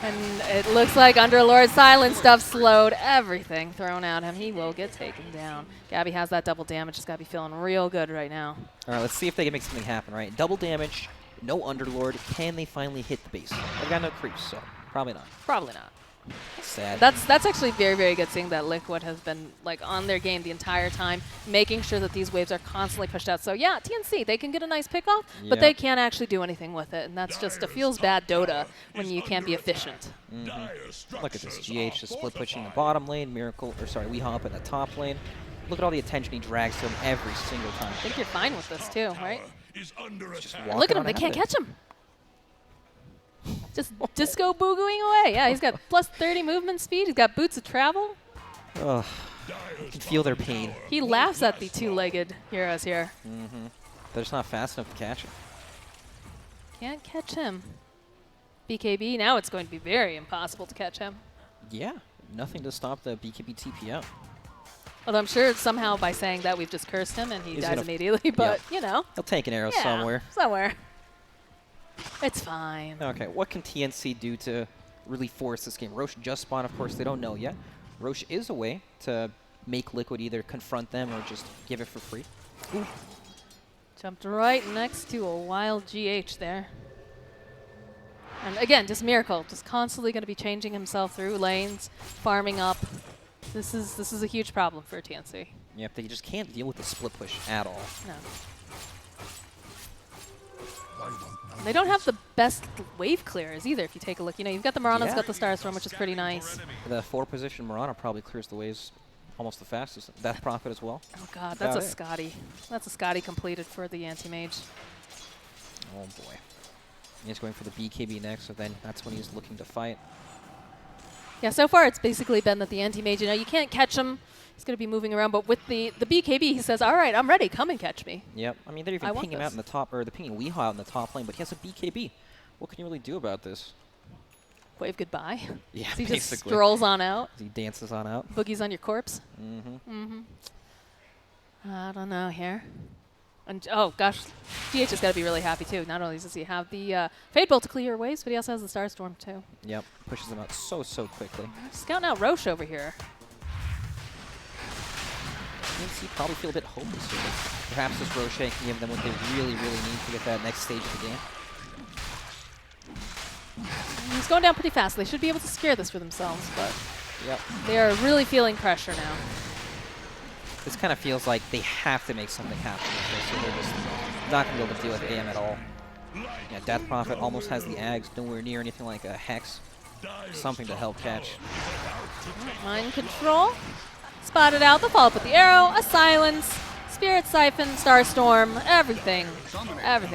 And it looks like Underlord Silent stuff slowed everything thrown at him. He will get taken down. Gabby has that double damage. Just got to be feeling real good right now. All right, let's see if they can make something happen, right? Double damage, no Underlord. Can they finally hit the base? They've got no creeps, so probably not. Probably not. Sad. That's actually very, very good, seeing that Liquid has been like on their game the entire time, making sure that these waves are constantly pushed out. So yeah, TNC, they can get a nice pick off, but they can't actually do anything with it. And that's just a feels bad Dota when you can't be efficient. Look at this. GH is split pushing the bottom lane. Miracle, or sorry, Weehaw up in the top lane. Look at all the attention he drags to him every single time. I think you're fine with this too, right? Is under attack. And look at him, they can't catch him. Just disco boogooing away. Yeah, he's got plus 30 movement speed. He's got boots of travel. Ugh. You can feel their pain. He laughs at the two-legged heroes here. They're just not fast enough to catch him. Can't catch him. BKB, now it's going to be very impossible to catch him. Yeah, nothing to stop the BKB TP out. Although I'm sure somehow by saying that we've just cursed him and he He's dies gonna immediately, but you know. He'll take an arrow Yeah, somewhere. somewhere. It's fine. Okay, what can TNC do to really force this game? Roche just spawned, of course, they don't know yet. Roche is a way to make Liquid either confront them or just give it for free. Ooh. Jumped right next to a wild GH there. And again, just Miracle, just constantly going to be changing himself through lanes, farming up. This is a huge problem for TNC. Yep, they just can't deal with the split push at all. No. They don't have the best wave clearers either, if you take a look. You know, you've got the Mirana's got the Starstorm, which is pretty nice. The 4-position Mirana probably clears the waves almost the fastest. Death Prophet as well. Oh god, that's About a it. Scotty. That's a Scotty completed for the anti-mage. Oh boy. He's going for the BKB next, so then that's when he's looking to fight. Yeah, so far it's basically been that the anti-mage, you know, you can't catch him. He's going to be moving around, but with the BKB, he says, all right, I'm ready. Come and catch me. Yep. I mean, they're even I want pinging him out this. in the top, or they're pinging Weehaw out in the top lane, but he has a BKB. What can you really do about this? Wave goodbye. Yeah, He just basically. strolls on out. He dances on out. Boogies on your corpse. Mm-hmm. I don't know here. And oh gosh, GH has got to be really happy too. Not only does he have the Fade Bolt to clear waves, but he also has the Starstorm too. Yep. Pushes him out so quickly. Scouting out Roche over here. TNC probably feel a bit hopeless here. Perhaps this Roche can give them what they really need to get that next stage of the game. He's going down pretty fast. They should be able to scare this for themselves, but Yep. they are really feeling pressure now. This kind of feels like they have to make something happen with this, so they're just not going to be able to deal with AM at all. Yeah, Death Prophet almost has the Ags, nowhere near anything like a Hex. Something to help catch. Mind control. Spotted out the follow up with the arrow, a silence, Spirit Siphon, Starstorm, everything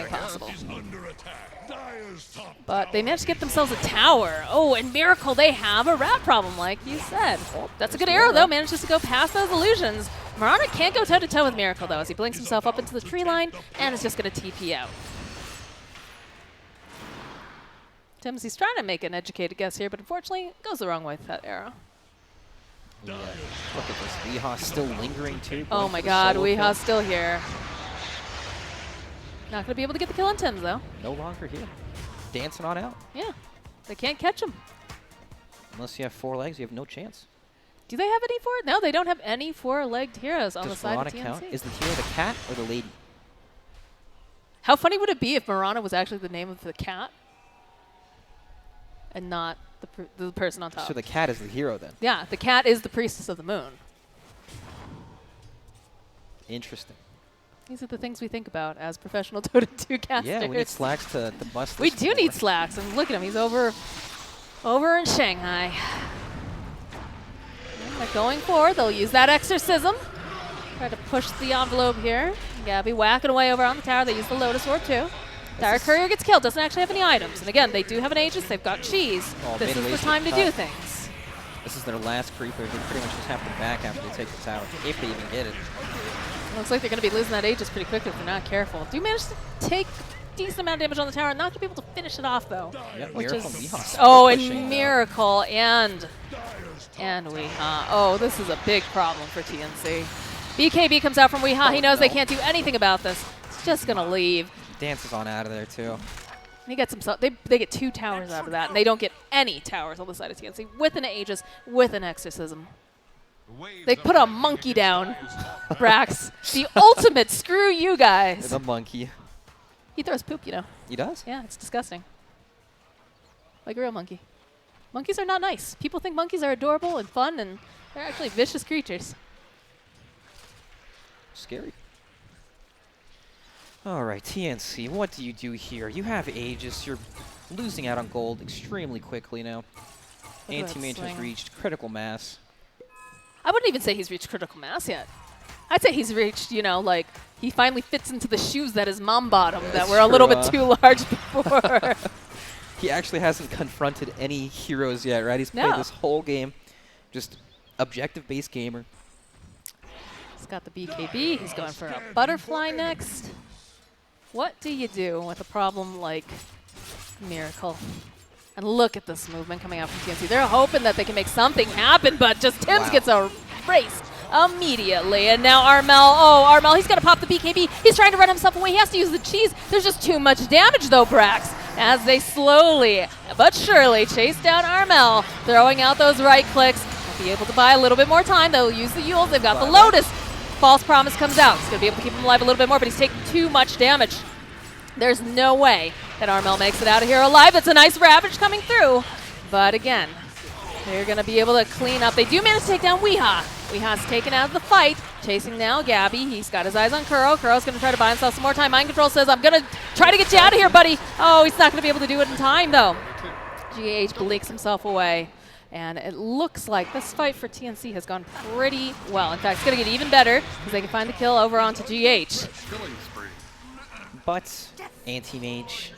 possible. Under attack. Dyer's top But they managed to get themselves a tower. Oh, and Miracle, they have a rat problem, like you said. That's a good arrow, though. Manages to go past those illusions. Marana can't go toe-to-toe with Miracle, though, as he blinks himself up into the tree line and is just going to TP out. Tim's, he's trying to make an educated guess here, but unfortunately, it goes the wrong way with that arrow. Yeah. Look at this. Weehaw still lingering, too. Oh going my for the god, solo Weeha's kill. still here. Not going to be able to get the kill on Tim's, though. No longer here. Dancing on out. Yeah, they can't catch him. Unless you have 4 legs, you have no chance. Do they have any four? No, they don't have any four-legged heroes on the Does side Marana of TNC. count? Is the hero the cat or the lady? How funny would it be if Marana was actually the name of the cat and not the person on top? So the cat is the hero then. Yeah, the cat is the priestess of the moon. Interesting. These are the things we think about as professional Dota 2 casters. Yeah, we need Slacks to bust We this do floor. need Slacks, and look at him. He's over in Shanghai. They're going forward. They'll use that exorcism. Try to push the envelope here. Gabby whacking away over on the tower. They use the Lotus Orb too. Tower Courier gets killed. Doesn't actually have any items. And again, they do have an Aegis. They've got cheese. Oh, This is the mid-laser time to cut. do things. This is their last creeper. They pretty much just have to back after they take the tower, if they even get it. Looks like they're going to be losing that Aegis pretty quickly if they're not careful. Do manage to take a decent amount of damage on the tower. Not going to be able to finish it off, though. Yep, Which Miracle is Weehaw still oh, pushing, and Miracle and Weehaw. Oh, this is a big problem for TNC. BKB comes out from Weehaw. He knows they can't do anything about this. He's just going to leave. Dances on out of there, too. He gets himself. They get 2 towers out of that, and they don't get any towers on the side of TNC with an Aegis, with an exorcism. They put a monkey down, Brax. The ultimate screw you guys. The monkey. He throws poop, you know. He does? Yeah, it's disgusting. Like a real monkey. Monkeys are not nice. People think monkeys are adorable and fun, and they're actually vicious creatures. Scary. All right, TNC, what do you do here? You have Aegis. You're losing out on gold extremely quickly now. Look at that Anti-Mage has swing. reached critical mass. I wouldn't even say he's reached critical mass yet. I'd say he's reached, you know, like, he finally fits into the shoes that his mom bought him that That's were a little bit true, too large before. He actually hasn't confronted any heroes yet, right? He's played No. this whole game. Just objective-based gamer. He's got the BKB. He's going for a butterfly next. What do you do with a problem like Miracle? And look at this movement coming out from TNC. They're hoping that they can make something happen, but just Tim's Wow. gets erased immediately. And now Armel, he's going to pop the BKB. He's trying to run himself away. He has to use the cheese. There's just too much damage, though, Brax, as they slowly but surely chase down Armel, throwing out those right clicks. They'll be able to buy a little bit more time. They'll use the Yules. They've got the Lotus. False Promise comes out. He's going to be able to keep him alive a little bit more, but he's taking too much damage. There's no way that Armel makes it out of here alive. It's a nice Ravage coming through. But again, they're going to be able to clean up. They do manage to take down Weehaw. Weehaw's taken out of the fight. Chasing now Gabby. He's got his eyes on Kuro. Kuro's going to try to buy himself some more time. Mind Control says, I'm going to try to get you out of here, buddy. Oh, he's not going to be able to do it in time, though. GH blinks himself away. And it looks like this fight for TNC has gone pretty well. In fact, it's going to get even better because they can find the kill over onto GH. But Anti-Mage,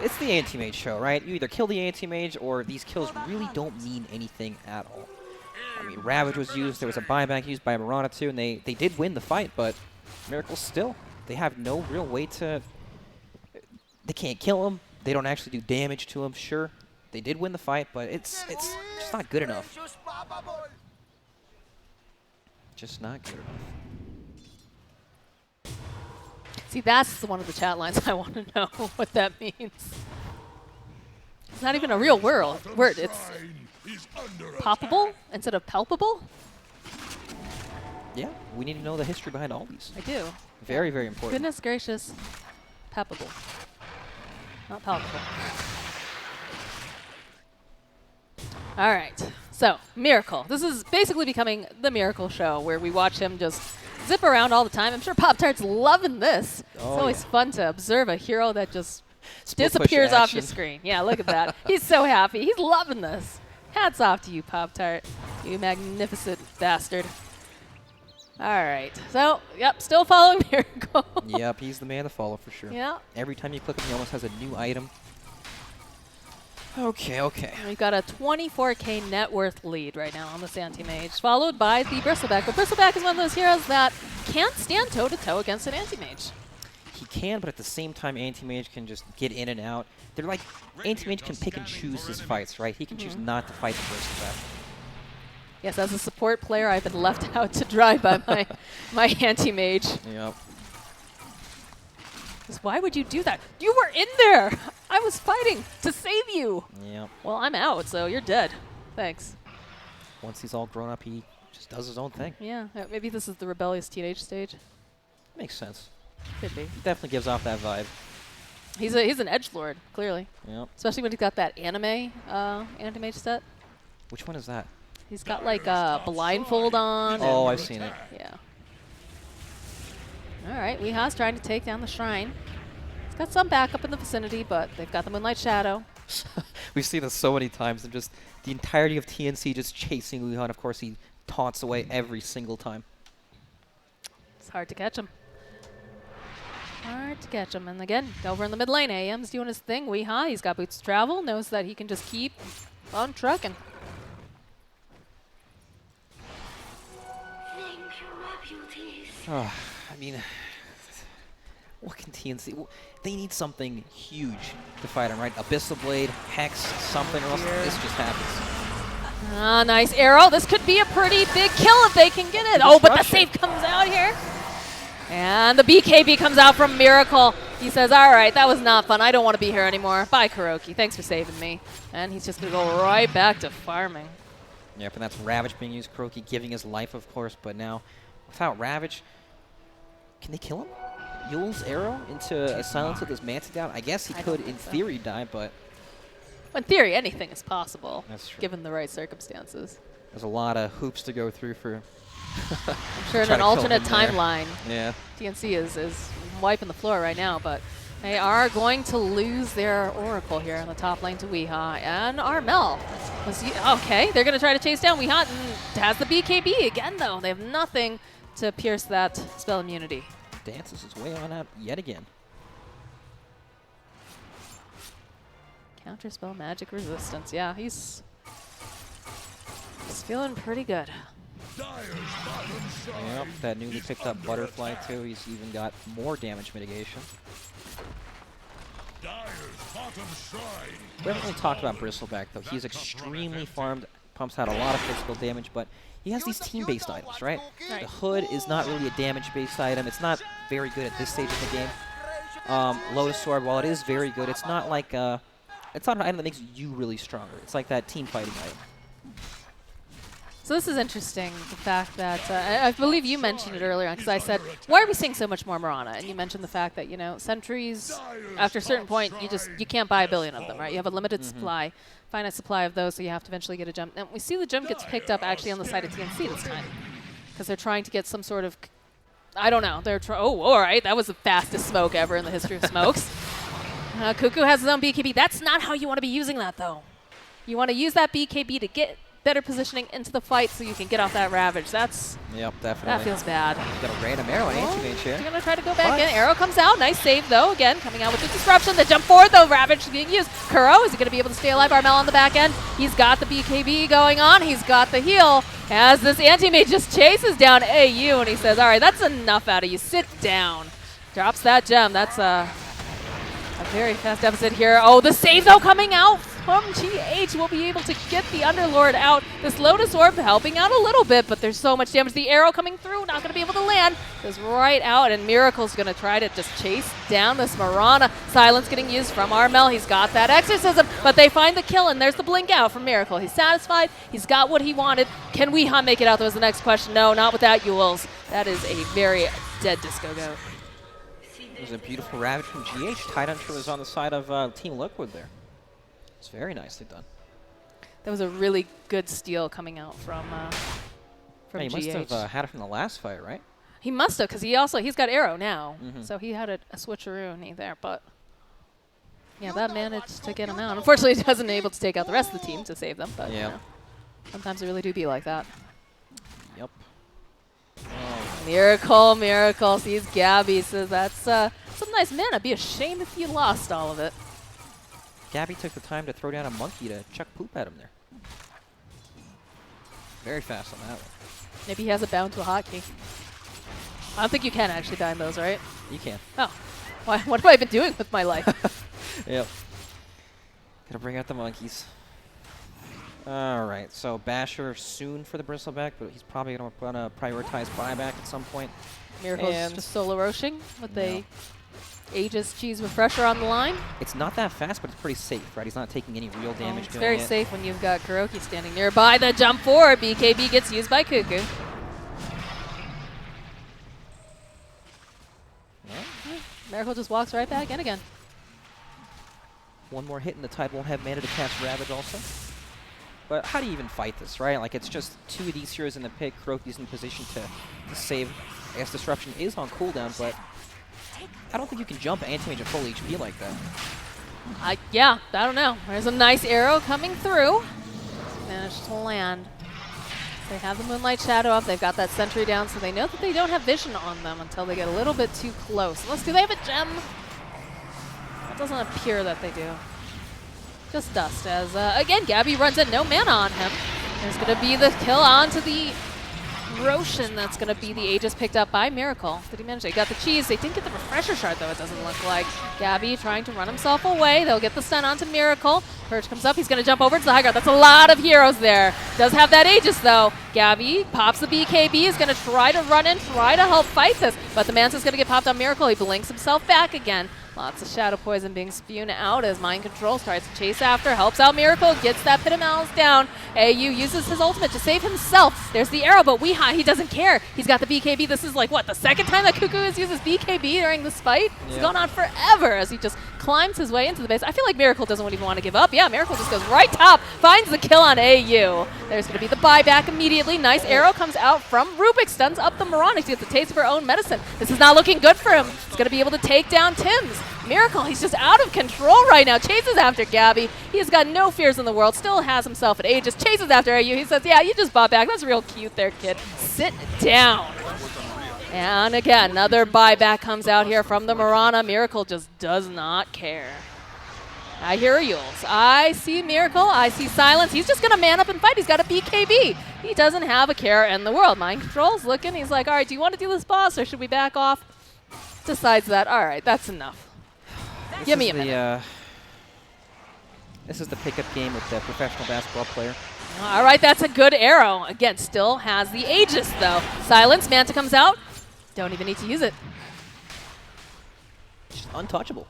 it's the Anti-Mage show, right? You either kill the Anti-Mage or these kills really don't mean anything at all. I mean, Ravage was used, there was a buyback used by Marana too, and they did win the fight, but Miracle still, they have no real way to, they can't kill him, they don't actually do damage to him, sure. They did win the fight, but it's just not good enough. Just not good enough. See, that's one of the chat lines I want to know what that means. It's not even a real word. It's poppable instead of palpable. Yeah, we need to know the history behind all these. I do. Very, very important. Goodness gracious, palpable, not palpable. All right, so Miracle. This is basically becoming the Miracle show where we watch him just zip around all the time. I'm sure Pop-Tart's loving this. It's always fun to observe a hero that just Split push disappears off your action. screen. Yeah, look at that. He's so happy. He's loving this. Hats off to you, Pop-Tart. You magnificent bastard. All right. So, yep, still following Miracle. Yep, he's the man to follow for sure. Yeah. Every time you click him, he almost has a new item. Okay, okay. We've got a 24K net worth lead right now on this anti-mage, followed by the Bristleback. But Bristleback is one of those heroes that can't stand toe-to-toe against an anti-mage. He can, but at the same time, anti-mage can just get in and out. They're like, anti-mage can pick and choose his fights, right? He can choose not to fight the Bristleback. Yes, as a support player, I've been left out to dry by my anti-mage. Yep. 'Cause why would you do that? You were in there! I was fighting to save you! Yep. Well, I'm out, so you're dead. Thanks. Once he's all grown up, he just does his own thing. Yeah, maybe this is the rebellious teenage stage. Makes sense. Could be. Definitely gives off that vibe. He's an edgelord, clearly. Yep. Especially when he's got that anime anti-mage set. Which one is that? He's got like a blindfold on. Oh, and I've seen it. Yeah. All right, Weeha's trying to take down the shrine. It's got some backup in the vicinity, but they've got the Moonlight Shadow. We've seen this so many times. And just the entirety of TNC just chasing Wuhan. Of course, he taunts away every single time. It's hard to catch him. Hard to catch him. And again, over in the mid lane, AM's doing his thing. Weeha, he's got boots to travel, knows that he can just keep on trucking. I mean, what can TNC? They need something huge to fight him, right? Abyssal Blade, Hex, something, or else this just happens. Ah, nice arrow. This could be a pretty big kill if they can get it. Oh, but the save comes out here. And the BKB comes out from Miracle. He says, all right, that was not fun. I don't want to be here anymore. Bye, Kuroki. Thanks for saving me. And he's just going to go right back to farming. Yep, and that's Ravage being used. Kuroki giving his life, of course, but now without Ravage, can they kill him? Yule's arrow into a silence with his Manta down? I guess he could, in theory, die, but... In theory, anything is possible, That's true. given the right circumstances. There's a lot of hoops to go through for... I'm sure in Try an to kill alternate him there. timeline, Yeah. TNC is wiping the floor right now, but they are going to lose their Oracle here in the top lane to Weeha. And Armel. Okay, they're going to try to chase down Weeha, and has the BKB again, though. They have nothing to pierce that spell immunity. Dances his way on out yet again. Counterspell magic resistance. Yeah, he's feeling pretty good. Yep, that newly picked up Butterfly, too. He's even got more damage mitigation. We haven't really talked about Bristleback, though. He's extremely farmed, pumps out a lot of physical damage, but he has these team-based items, right? The Hood is not really a damage-based item. It's not very good at this stage of the game. Lotus Sword, while it is very good, it's not like it's not an item that makes you really stronger. It's like that team fighting item. So this is interesting, the fact that, I believe you mentioned it earlier on, because I said, why are we seeing so much more Mirana? And you mentioned the fact that, you know, sentries, after a certain point, you can't buy a billion of them, right? You have a limited supply, finite supply of those, so you have to eventually get a gem. And we see the gem gets picked up actually on the side of TNC this time, because they're trying to get some sort of, I don't know, oh, all right, that was the fastest smoke ever in the history of smokes. Cuckoo has his own BKB. That's not how you want to be using that, though. You want to use that BKB to get better positioning into the fight so you can get off that Ravage. Yep, definitely. That feels bad. Got a random arrow on Anti-Mage here. He's going to try to go back in. Arrow comes out. Nice save, though. Again, coming out with the disruption. The jump forward, though. Ravage is being used. Kuro, is he going to be able to stay alive? Armel on the back end. He's got the BKB going on. He's got the heal. As this Anti-Mage just chases down AU, and he says, all right, that's enough out of you. Sit down. Drops that gem. That's a very fast deficit here. Oh, the save, though, coming out from GH. Will be able to get the Underlord out. This Lotus Orb helping out a little bit, but there's so much damage. The arrow coming through, not going to be able to land. Goes right out, and Miracle's going to try to just chase down this Mirana. Silence getting used from Armel. He's got that Exorcism, but they find the kill, and there's the blink out from Miracle. He's satisfied. He's got what he wanted. Can Weeha make it out? That was the next question. No, not without Yules. That is a very dead Disco Goat. It was a beautiful Ravage from GH. Tidehunter was on the side of Team Liquid there. It's very nicely done. That was a really good steal coming out from He GH. must have had it from the last fight, right? He must have, because he's got arrow now, so he had a switcheroo there. But yeah, that managed to get him out. Unfortunately, he wasn't able to take out the rest of the team to save them. But Yeah. you know, sometimes it really do be like that. Yep. Oh, Miracle, Miracle sees Gabby, says that's some nice mana. Be a shame if you lost all of it. Gabby took the time to throw down a monkey to chuck poop at him there. Very fast on that one. Maybe he has it bound to a hotkey. I don't think you can actually bind those, right? You can. Oh. Why, what have I been doing with my life? Yep. Gotta bring out the monkeys. Alright, so Basher soon for the Bristleback, but he's probably gonna prioritize buyback at some point. Miracle's And just solo roaching with no. a Aegis cheese refresher on the line. It's not that fast, but it's pretty safe, right? He's not taking any real damage It's doing very it. safe when you've got Kuroki standing nearby. The jump forward, BKB gets used by Cuckoo. Miracle just walks right back in again. One more hit and the Tide won't have mana to cast Ravage also. But how do you even fight this, right? Like, it's just two of these heroes in the pick. Kuroki's in position to save. I guess Disruption is on cooldown, but I don't think you can jump Anti-Mage at full HP like that. Yeah, I don't know. There's a nice arrow coming through. Managed to land. They have the Moonlight Shadow up. They've got that sentry down, so they know that they don't have vision on them until they get a little bit too close. Unless, do they have a gem? It doesn't appear that they do. Just dust as, again, Gabby runs in. No mana on him. There's going to be the kill onto the Roshan. That's going to be the Aegis picked up by Miracle. Did he manage? They got the cheese. They didn't get the refresher shard, though, it doesn't look like. Gabby trying to run himself away. They'll get the stun onto Miracle. Purge comes up. He's going to jump over to the high ground. That's a lot of heroes there. Does have that Aegis, though. Gabby pops the BKB. Is going to try to run in, try to help fight this. But the Mantis is going to get popped on Miracle. He blinks himself back again. Lots of Shadow Poison being spewed out as Mind Control tries to chase after, helps out Miracle, gets that Pit of Malice down. AU uses his ultimate to save himself. There's the arrow, but he doesn't care. He's got the BKB. This is like, what, the second time that Cuckoo has used his BKB during this fight? It's gone on forever as he just climbs his way into the base. I feel like Miracle doesn't even want to give up. Yeah, Miracle just goes right top, finds the kill on AU. There's going to be the buyback immediately. Nice arrow comes out from Rubik, stuns up the Moronic to get the taste of her own medicine. This is not looking good for him. He's going to be able to take down Tim's. Miracle, he's just out of control right now. Chases after Gabby. He has got no fears in the world. Still has himself at Aegis. Chases after AU. He says, yeah, you just bought back. That's real cute there, kid. Sit down. And again, another buyback comes out here from the Mirana. Miracle just does not care. I hear Yules. I see Miracle. I see Silence. He's just going to man up and fight. He's got a BKB. He doesn't have a care in the world. Mind Control's looking. He's like, all right, do you want to do this boss or should we back off? Decides that, all right, that's enough. Give me a minute. This is the pickup game with the professional basketball player. All right, that's a good arrow. Again, still has the Aegis, though. Silence, Manta comes out. Don't even need to use it. Just untouchable.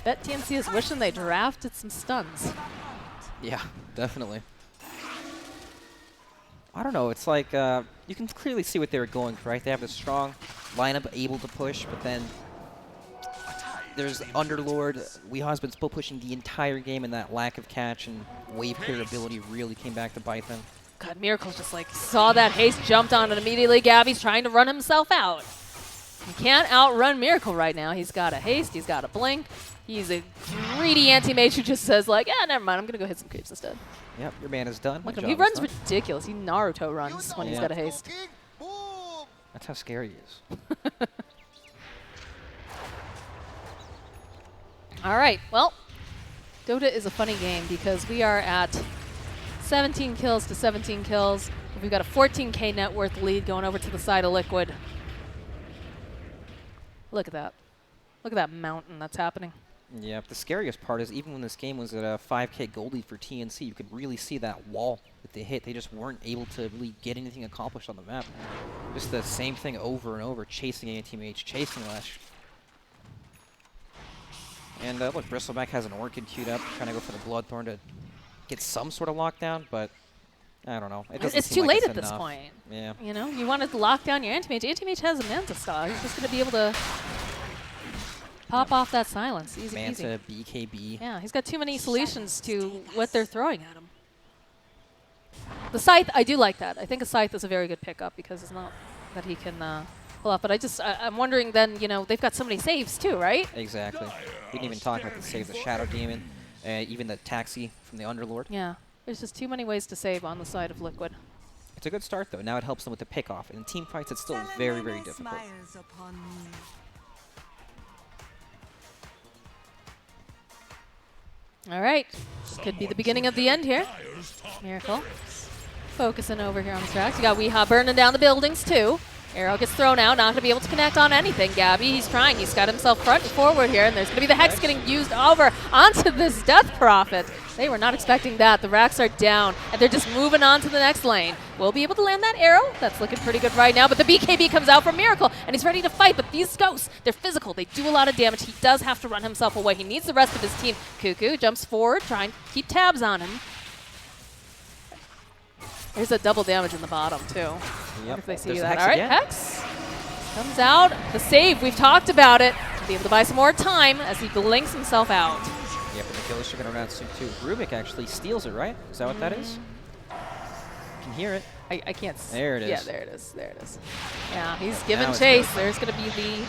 Bet TNC is wishing they drafted some stuns. Yeah, definitely. I don't know. It's like you can clearly see what they were going for, right? They have a strong lineup able to push, but then there's Underlord. Weeha's been still pushing the entire game, and that lack of catch and wave clear ability really came back to bite them. God, Miracle's just like saw that haste, jumped on it immediately. Gabby's trying to run himself out. He can't outrun Miracle right now. He's got a haste. He's got a blink. He's a greedy anti-mage who just says like, never mind. I'm going to go hit some creeps instead. Yep, your man is done. Look at him. He runs ridiculous. He Naruto runs when he's got a haste. That's how scary he is. All right. Well, Dota is a funny game because we are at 17 kills to 17 kills. We've got a 14K net worth lead going over to the side of Liquid. Look at that. Look at that mountain that's happening. Yeah, the scariest part is even when this game was at a 5K gold lead for TNC, you could really see that wall that they hit. They just weren't able to really get anything accomplished on the map. Just the same thing over and over, chasing anti-mage, chasing Lash. And look, Bristleback has an Orchid queued up, trying to go for the Bloodthorn to get some sort of lockdown, but I don't know. It's too late at this point. Yeah. You know, you want to lock down your anti-mage. Anti-mage has a Manta style. He's just going to be able to pop off that silence. Easy, Manta, easy. BKB. Yeah, he's got too many solutions to what they're throwing at him. The Scythe, I do like that. I think a Scythe is a very good pickup because it's not that he can pull off. But I'm wondering then, you know, they've got so many saves too, right? Exactly. We didn't even talk about the save, the Shadow Demon, even the Taxi from the Underlord. Yeah. There's just too many ways to save on the side of Liquid. It's a good start, though. Now it helps them with the pick-off. And in team fights, it's still very, very Salamina difficult. smiles upon me. All right. Could be the beginning of the end here. Dyer's top Miracle. barracks. Focusing over here on the tracks. You got Weehaw burning down the buildings, too. Arrow gets thrown out, not going to be able to connect on anything. Gabby, he's trying. He's got himself front and forward here, and there's going to be the Hex getting used over onto this Death Prophet. They were not expecting that. The racks are down, and they're just moving on to the next lane. We'll be able to land that arrow. That's looking pretty good right now, but the BKB comes out from Miracle, and he's ready to fight, but these ghosts, they're physical. They do a lot of damage. He does have to run himself away. He needs the rest of his team. Cuckoo jumps forward, trying to keep tabs on him. There's a double damage in the bottom, too. Yep. If they see There's the that. Hex All right, again. Hex comes out. The save, we've talked about it. To be able to buy some more time as he blinks himself out. Yep, and the kill is going around soon, too. Rubik actually steals it, right? Is that what that is? Can hear it. I can't see. There it is. Yeah, there it is. There it is. Yeah, he's giving it's chase. good. There's going to be the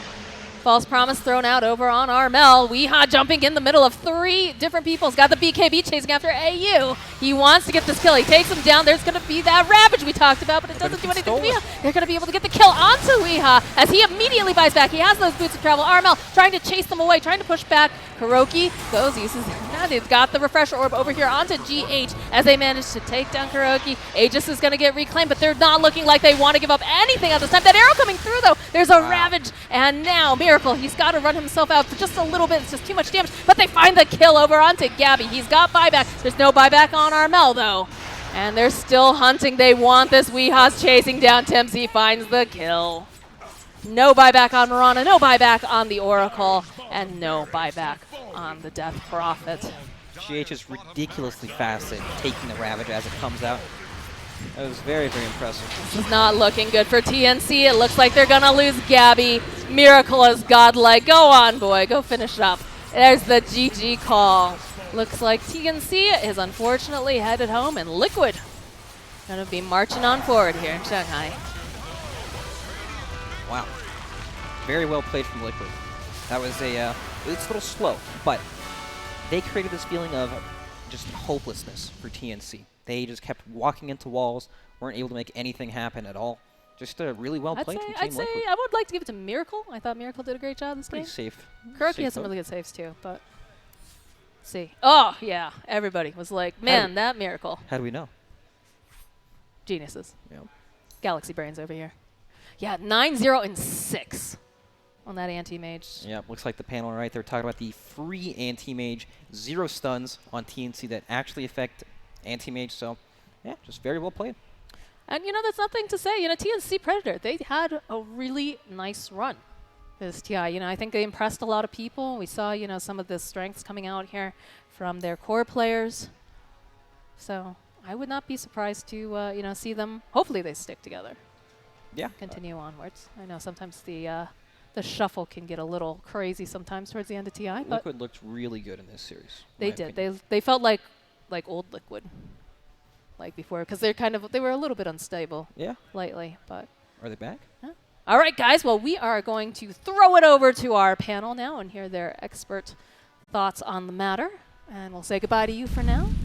false promise thrown out over on Armel. Weehaw jumping in the middle of 3 different people. He's got the BKB chasing after AU. He wants to get this kill. He takes him down. There's going to be that Ravage we talked about, but it doesn't do anything to Weehaw. They're going to be able to get the kill onto Weehaw as he immediately buys back. He has those boots of travel. Armel trying to chase them away, trying to push back. Kuroki goes, uses now they've got the refresher orb over here onto GH as they manage to take down Kuroki. Aegis is going to get reclaimed, but they're not looking like they want to give up anything at this time. That arrow coming through, though. There's a Ravage, and now Miracle. He's got to run himself out for just a little bit. It's just too much damage, but they find the kill over onto Gabby. He's got buyback. There's no buyback on Armel, though. And they're still hunting. They want this. Weehaw's chasing down Timps. He finds the kill. No buyback on Mirana, no buyback on the Oracle, and no buyback on the Death Prophet. GH is ridiculously fast at taking the Ravage as it comes out. That was very, very impressive. This is not looking good for TNC. It looks like they're going to lose Gabby. Miracle is godlike. Go on, boy. Go finish up. There's the GG call. Looks like TNC is unfortunately headed home, and Liquid going to be marching on forward here in Shanghai. Wow. Very well played from Liquid. That was it's a little slow, but they created this feeling of just hopelessness for TNC. They just kept walking into walls, weren't able to make anything happen at all. Just really well played from Team I'd say Liquid. I would like to give it to Miracle. I thought Miracle did a great job this Pretty game. safe. Kuroki safe had some vote. really good saves too, but let's see. Oh, yeah. Everybody was like, man, that Miracle. How do we know? Geniuses. Yep. Galaxy brains over here. Yeah, 9-0 and 6 on that anti-mage. Yep, looks like the panel right there talking about the free anti-mage, 0 stuns on TNC that actually affect anti-mage, so yeah, just very well played. And, that's nothing to say. TNC Predator, they had a really nice run this TI. I think they impressed a lot of people. We saw, some of the strengths coming out here from their core players. So I would not be surprised to, see them. Hopefully they stick together. Yeah. Continue onwards. I know sometimes the shuffle can get a little crazy sometimes towards the end of TI, but Liquid looked really good in this series. in they my did. opinion. They felt like old Liquid, like before, because they were a little bit unstable Yeah. lately. But Are they back? all right, guys. Well, we are going to throw it over to our panel now and hear their expert thoughts on the matter, and we'll say goodbye to you for now.